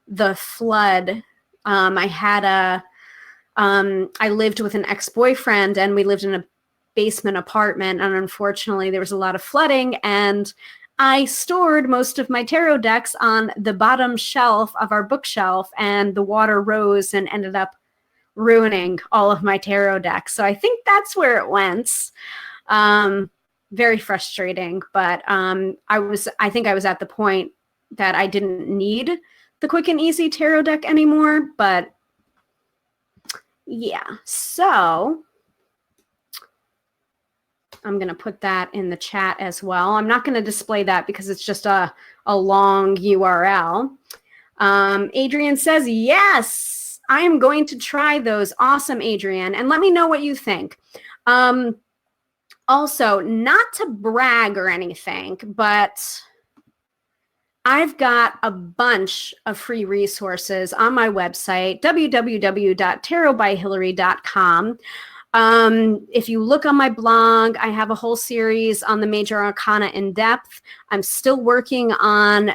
the flood. I lived with an ex-boyfriend and we lived in a basement apartment, and unfortunately there was a lot of flooding, and I stored most of my tarot decks on the bottom shelf of our bookshelf, and the water rose and ended up ruining all of my tarot decks. So I think that's where it went. Very frustrating, but I think I was at the point that I didn't need the Quick and Easy Tarot deck anymore, but yeah. So I'm going to put that in the chat as well. I'm not going to display that because it's just a long URL. Adrian says, yes, I am going to try those. Awesome, Adrian. And let me know what you think. Also, not to brag or anything, but I've got a bunch of free resources on my website, www.tarotbyhilary.com. If you look on my blog, I have a whole series on the major arcana in depth. I'm still working on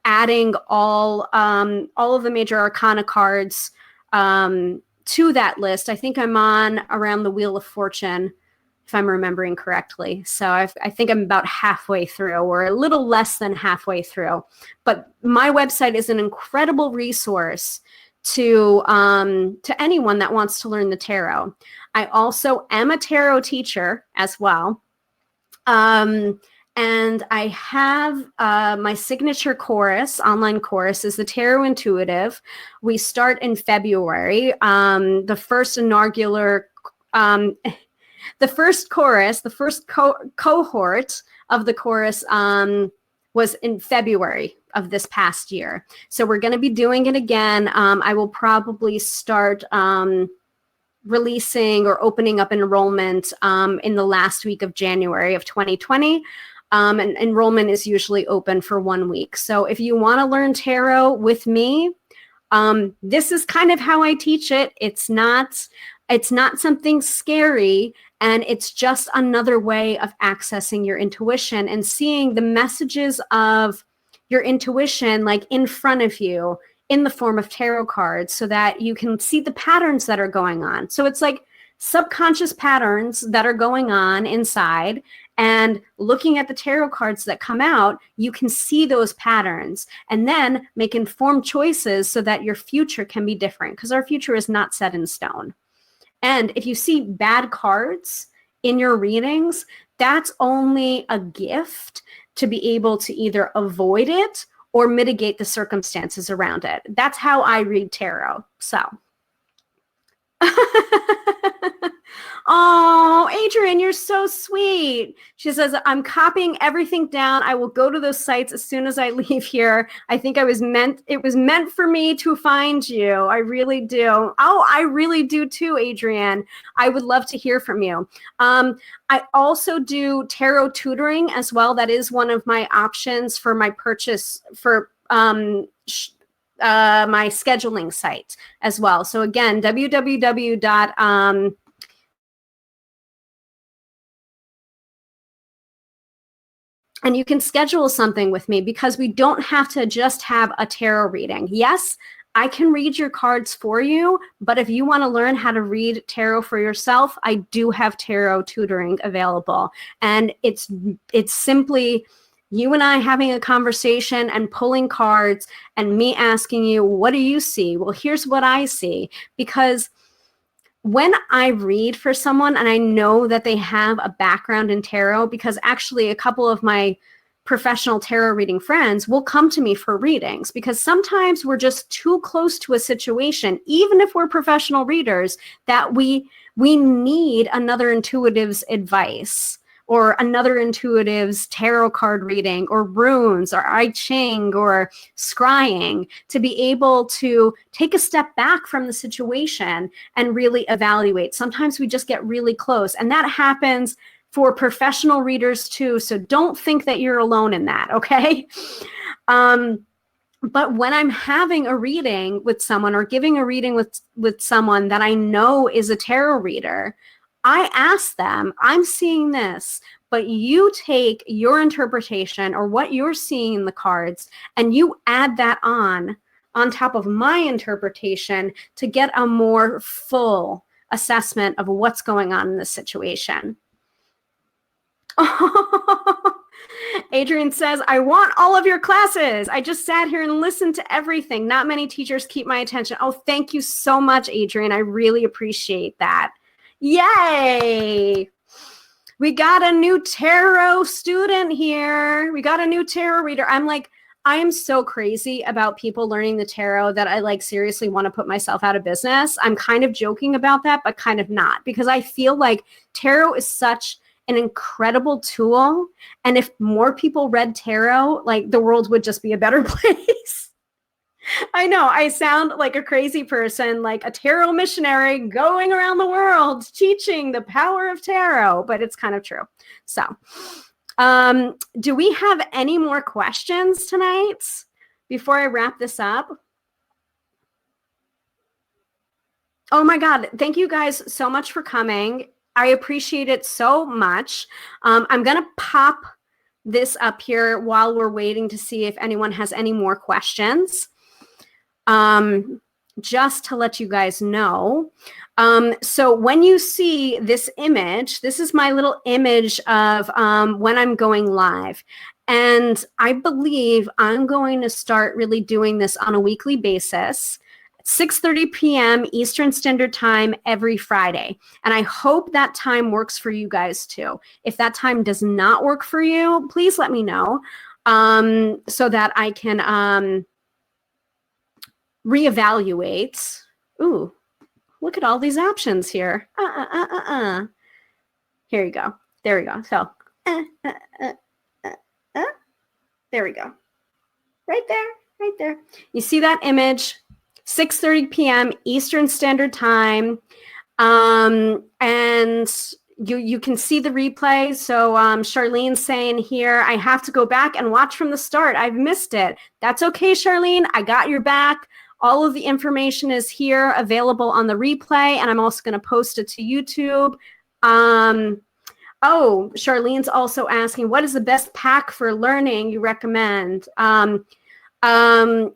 adding all of the major arcana cards to that list. I think I'm on around the Wheel of Fortune, if I'm remembering correctly. So I think I'm about halfway through, or a little less than halfway through. But my website is an incredible resource to anyone that wants to learn the tarot. I also am a tarot teacher as well. And I have my signature course, online course, is the Tarot Intuitive. We start in February. The first inaugural, the first chorus, the first cohort of the chorus was in February of this past year. So we're going to be doing it again. I will probably start releasing or opening up enrollment in the last week of January of 2020. And enrollment is usually open for 1 week. So if you want to learn tarot with me, this is kind of how I teach it. It's not something scary, and it's just another way of accessing your intuition and seeing the messages of your intuition like in front of you in the form of tarot cards, so that you can see the patterns that are going on. So it's like subconscious patterns that are going on inside, and looking at the tarot cards that come out, you can see those patterns and then make informed choices so that your future can be different, because our future is not set in stone. And if you see bad cards in your readings, that's only a gift to be able to either avoid it or mitigate the circumstances around it. That's how I read tarot. So. Oh, Adrian, you're so sweet. She says, I'm copying everything down. I will go to those sites as soon as I leave here. I think it was meant for me to find you. I really do. Oh, I really do too, Adrian. I would love to hear from you. I also do tarot tutoring as well. That is one of my options for my purchase for my scheduling site as well. So again, www. And you can schedule something with me, because we don't have to just have a tarot reading. Yes, I can read your cards for you, but if you want to learn how to read tarot for yourself, I do have tarot tutoring available. And it's simply you and I having a conversation and pulling cards and me asking you, what do you see? Well, here's what I see. Because when I read for someone and I know that they have a background in tarot, because actually a couple of my professional tarot reading friends will come to me for readings, because sometimes we're just too close to a situation, even if we're professional readers, that we need another intuitive's advice, or another intuitive's tarot card reading, or runes, or I Ching, or scrying, to be able to take a step back from the situation and really evaluate. Sometimes we just get really close, and that happens for professional readers too. So don't think that you're alone in that, okay? But when I'm having a reading with someone, or giving a reading with someone that I know is a tarot reader, I ask them, I'm seeing this, but you take your interpretation or what you're seeing in the cards and you add that on top of my interpretation to get a more full assessment of what's going on in this situation. Adrian says, I want all of your classes. I just sat here and listened to everything. Not many teachers keep my attention. Oh, thank you so much, Adrian. I really appreciate that. Yay! We got a new tarot student here. We got a new tarot reader. I am so crazy about people learning the tarot that I seriously want to put myself out of business. I'm kind of joking about that, but kind of not, because I feel like tarot is such an incredible tool. And if more people read tarot, the world would just be a better place. I know I sound like a crazy person, like a tarot missionary going around the world teaching the power of tarot, but it's kind of true. So, do we have any more questions tonight before I wrap this up? Oh my God. Thank you guys so much for coming. I appreciate it so much. I'm going to pop this up here while we're waiting to see if anyone has any more questions. Just to let you guys know. So when you see this image, this is my little image of when I'm going live. And I believe I'm going to start really doing this on a weekly basis. 6:30 p.m. Eastern Standard Time every Friday. And I hope that time works for you guys too. If that time does not work for you, please let me know so that I can reevaluate. Ooh, look at all these options here. Here you go. There we go. So, there we go. Right there, right there. You see that image? 6:30 p.m. Eastern Standard Time. And you can see the replay. So Charlene's saying here, I have to go back and watch from the start. I've missed it. That's okay, Charlene. I got your back. All of the information is here available on the replay, and I'm also going to post it to YouTube. Oh, Charlene's also asking, what is the best pack for learning you recommend?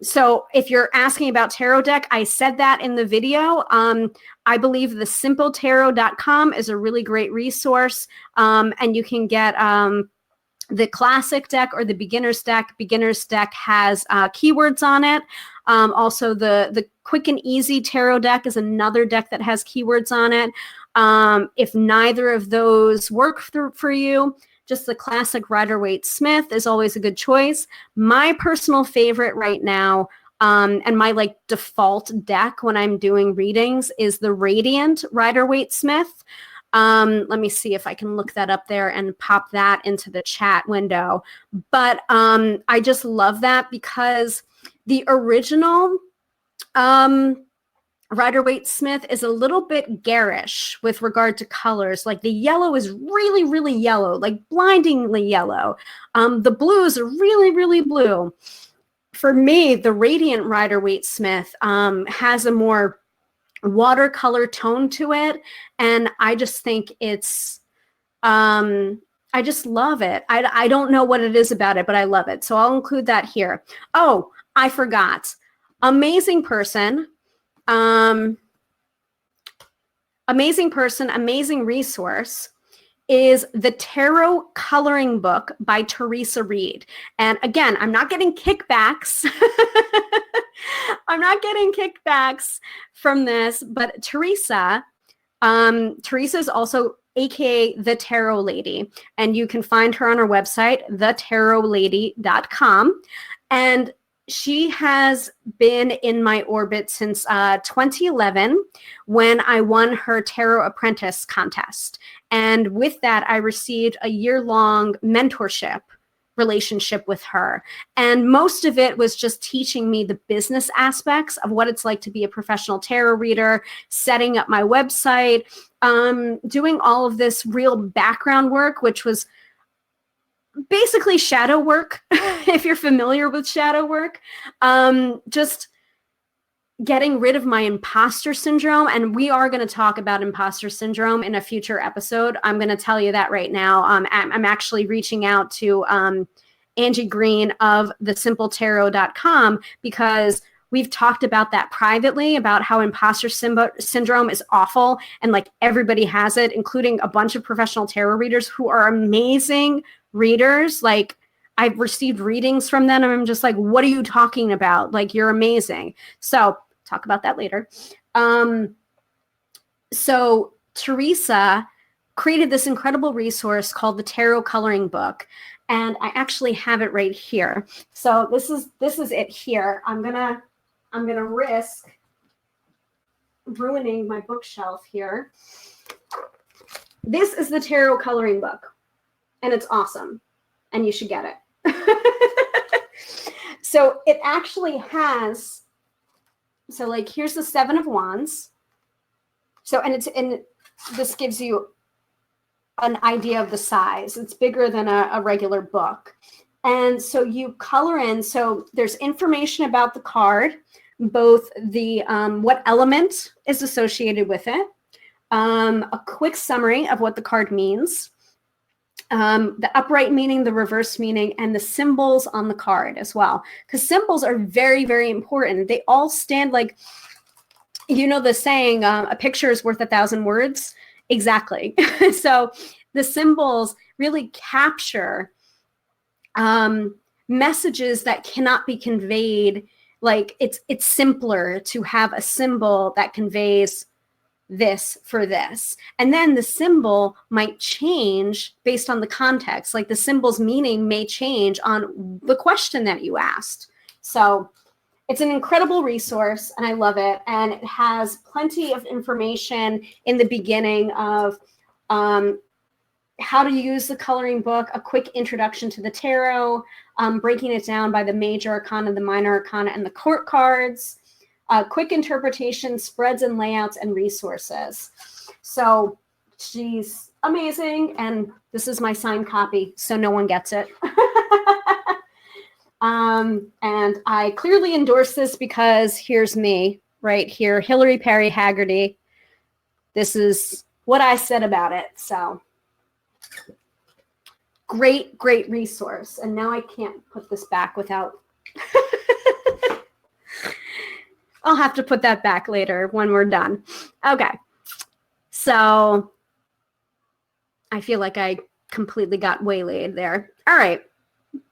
So if you're asking about tarot deck, I said that in the video. I believe the simpletarot.com is a really great resource. And you can get the classic deck or the beginner's deck. Beginner's deck has keywords on it. Also, the quick and easy tarot deck is another deck that has keywords on it. If neither of those work for you, just the classic Rider-Waite-Smith is always a good choice. My personal favorite right now, and my default deck when I'm doing readings, is the Radiant Rider-Waite-Smith. Let me see if I can look that up there and pop that into the chat window. But I just love that because the original Rider-Waite-Smith is a little bit garish with regard to colors. Like the yellow is really, really yellow, like blindingly yellow. The blues are really, really blue. For me, the Radiant Rider-Waite-Smith has a more watercolor tone to it. And I just think it's, I just love it. I don't know what it is about it, but I love it. So I'll include that here. Oh, I forgot. Amazing person. Amazing resource is the Tarot Coloring Book by Teresa Reed. And again, I'm not getting kickbacks. I'm not getting kickbacks from this, but Teresa is also aka the Tarot Lady, and you can find her on her website, thetarotlady.com. And she has been in my orbit since 2011 when I won her Tarot Apprentice contest. And with that, I received a year-long mentorship relationship with her. And most of it was just teaching me the business aspects of what it's like to be a professional tarot reader, setting up my website, doing all of this real background work, which was basically shadow work, if you're familiar with shadow work, just getting rid of my imposter syndrome. And we are going to talk about imposter syndrome in a future episode. I'm going to tell you that right now. I'm actually reaching out to Angie Green of thesimpletarot.com because we've talked about that privately, about how imposter syndrome is awful and like everybody has it, including a bunch of professional tarot readers who are amazing readers. Like I've received readings from them and I'm just like, what are you talking about? Like, you're amazing. So talk about that later. So Teresa created this incredible resource called the Tarot Coloring Book. And I actually have it right here. So this is it here. I'm gonna risk ruining my bookshelf here. This is the Tarot Coloring Book, and it's awesome, and you should get it. So it actually has, so like here's the Seven of Wands. So, and this gives you an idea of the size. It's bigger than a regular book. And so you color in, so there's information about the card, both the what element is associated with it, a quick summary of what the card means, the upright meaning, the reverse meaning, and the symbols on the card as well. Because symbols are very, very important. They all stand like, you know the saying, a picture is worth 1,000 words. Exactly. So the symbols really capture messages that cannot be conveyed. Like it's simpler to have a symbol that conveys this for this. And then the symbol might change based on the context. Like the symbol's meaning may change on the question that you asked. So it's an incredible resource and I love it. And it has plenty of information in the beginning of how to use the coloring book, a quick introduction to the tarot, breaking it down by the major arcana, the minor arcana, and the court cards, quick interpretation, spreads and layouts, and resources. So she's amazing, and this is my signed copy, so no one gets it. And I clearly endorse this because here's me right here, Hilary Perry Haggerty. This is what I said about it. So great resource. And now I can't put this back without I'll have to put that back later when we're done. Okay. So I feel like I completely got waylaid there. All right.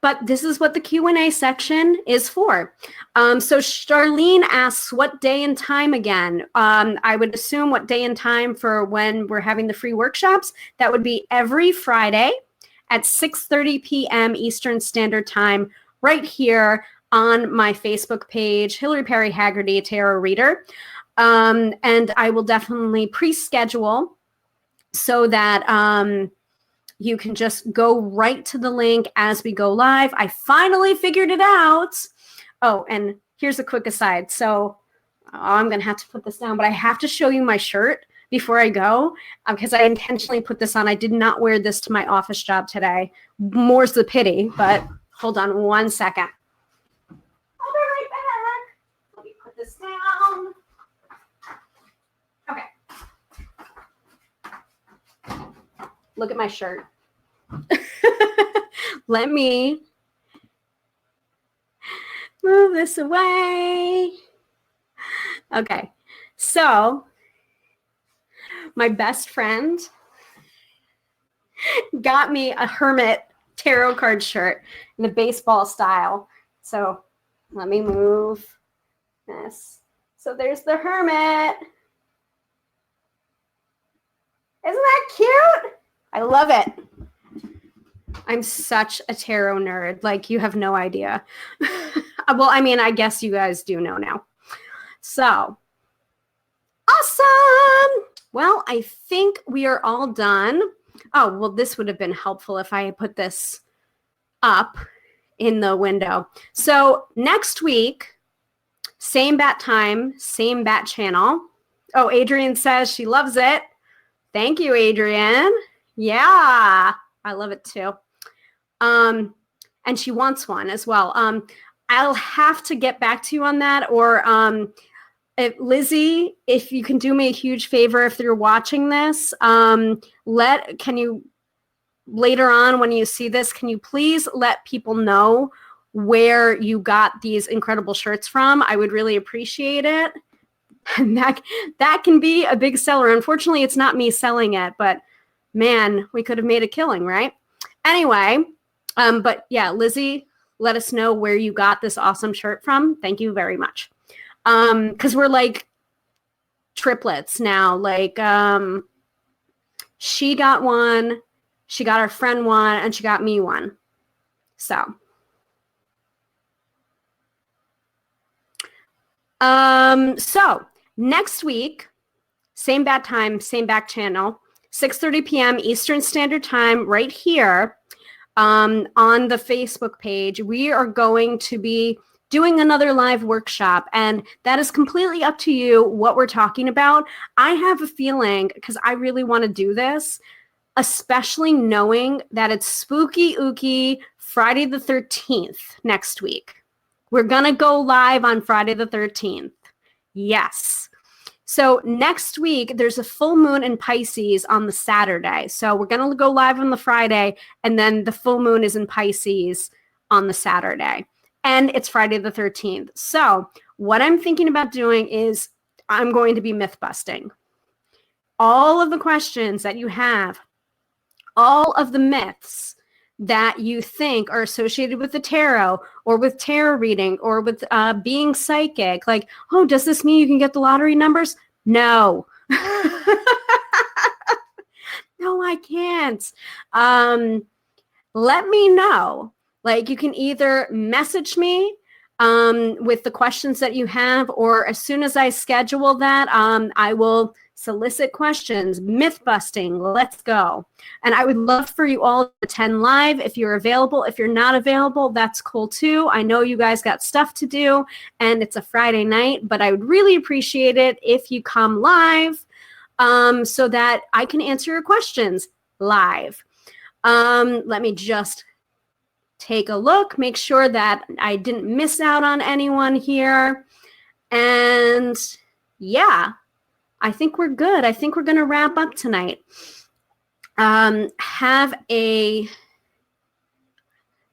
But this is what the Q&A section is for. So Charlene asks, what day and time again? I would assume what day and time for when we're having the free workshops. That would be every Friday at 6:30 p.m. Eastern Standard Time, right here on my Facebook page, Hilary Perry Haggerty, Tarot Reader. And I will definitely pre-schedule so that you can just go right to the link as we go live. I finally figured it out. Oh, and here's a quick aside. So I'm going to have to put this down, but I have to show you my shirt before I go because I intentionally put this on. I did not wear this to my office job today. More's the pity, but hold on one second. I'll be right back. Let me put this down. Okay. Look at my shirt. Let me move this away. Okay, so my best friend got me a hermit tarot card shirt in the baseball style. So let me move this. So there's the hermit. Isn't that cute? I love it. I'm such a tarot nerd. Like, you have no idea. Well, I mean, I guess you guys do know now. So, awesome. Well, I think we are all done. Oh, well, this would have been helpful if I had put this up in the window. So next week, same bat time, same bat channel. Oh, Adrienne says she loves it. Thank you, Adrienne. Yeah, I love it too. And she wants one as well. I'll have to get back to you on that, or Lizzie, if you can do me a huge favor, if you're watching this, can you later on when you see this, can you please let people know where you got these incredible shirts from? I would really appreciate it. And that can be a big seller. Unfortunately, it's not me selling it, but man, we could have made a killing, right? Anyway, but yeah, Lizzie, let us know where you got this awesome shirt from. Thank you very much. Because we're like triplets now. Like, she got one, she got her friend one, and she got me one. So, next week, same bat time, same back channel, 6:30 p.m. Eastern Standard Time, right here on the Facebook page. We are going to be doing another live workshop, and that is completely up to you what we're talking about. I have a feeling, because I really want to do this, especially knowing that it's Spooky Ooky Friday the 13th next week. We're going to go live on Friday the 13th. Yes. So next week, there's a full moon in Pisces on the Saturday. So we're going to go live on the Friday, and then the full moon is in Pisces on the Saturday. And it's Friday the 13th. So what I'm thinking about doing is I'm going to be myth busting. All of the questions that you have, all of the myths that you think are associated with the tarot or with tarot reading or with being psychic. Like, oh, does this mean you can get the lottery numbers? No. No, I can't. Let me know. Like, you can either message me with the questions that you have, or as soon as I schedule that, I will solicit questions, myth busting, let's go. And I would love for you all to attend live if you're available. If you're not available, that's cool too. I know you guys got stuff to do and it's a Friday night, but I would really appreciate it if you come live so that I can answer your questions live. Let me just take a look, make sure that I didn't miss out on anyone here. And yeah, I think we're good. I think we're going to wrap up tonight. Have a...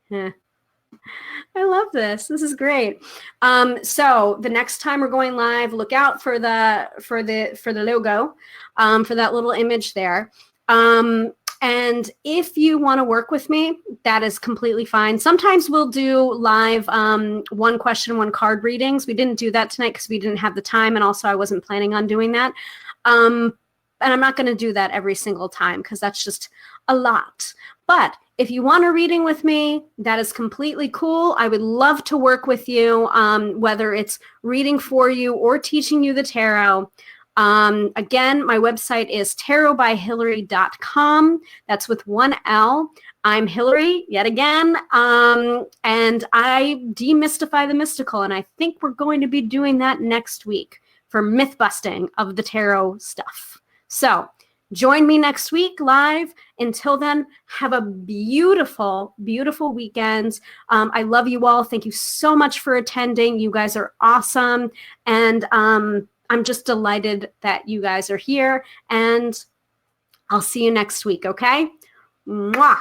I love this. This is great. So the next time we're going live, look out for the logo, for that little image there. And if you want to work with me, that is completely fine. Sometimes we'll do live one question, one card readings. We didn't do that tonight because we didn't have the time, and also I wasn't planning on doing that. And I'm not going to do that every single time because that's just a lot. But if you want a reading with me, that is completely cool. I would love to work with you, whether it's reading for you or teaching you the tarot. Again, my website is tarotbyhilary.com. That's with one L. I'm Hilary yet again, and I demystify the mystical, and I think we're going to be doing that next week for myth busting of the tarot stuff. So join me next week live. Until then, have a beautiful, beautiful weekend. I love you all. Thank you so much for attending. You guys are awesome. And I'm just delighted that you guys are here. And I'll see you next week, okay? Mwah.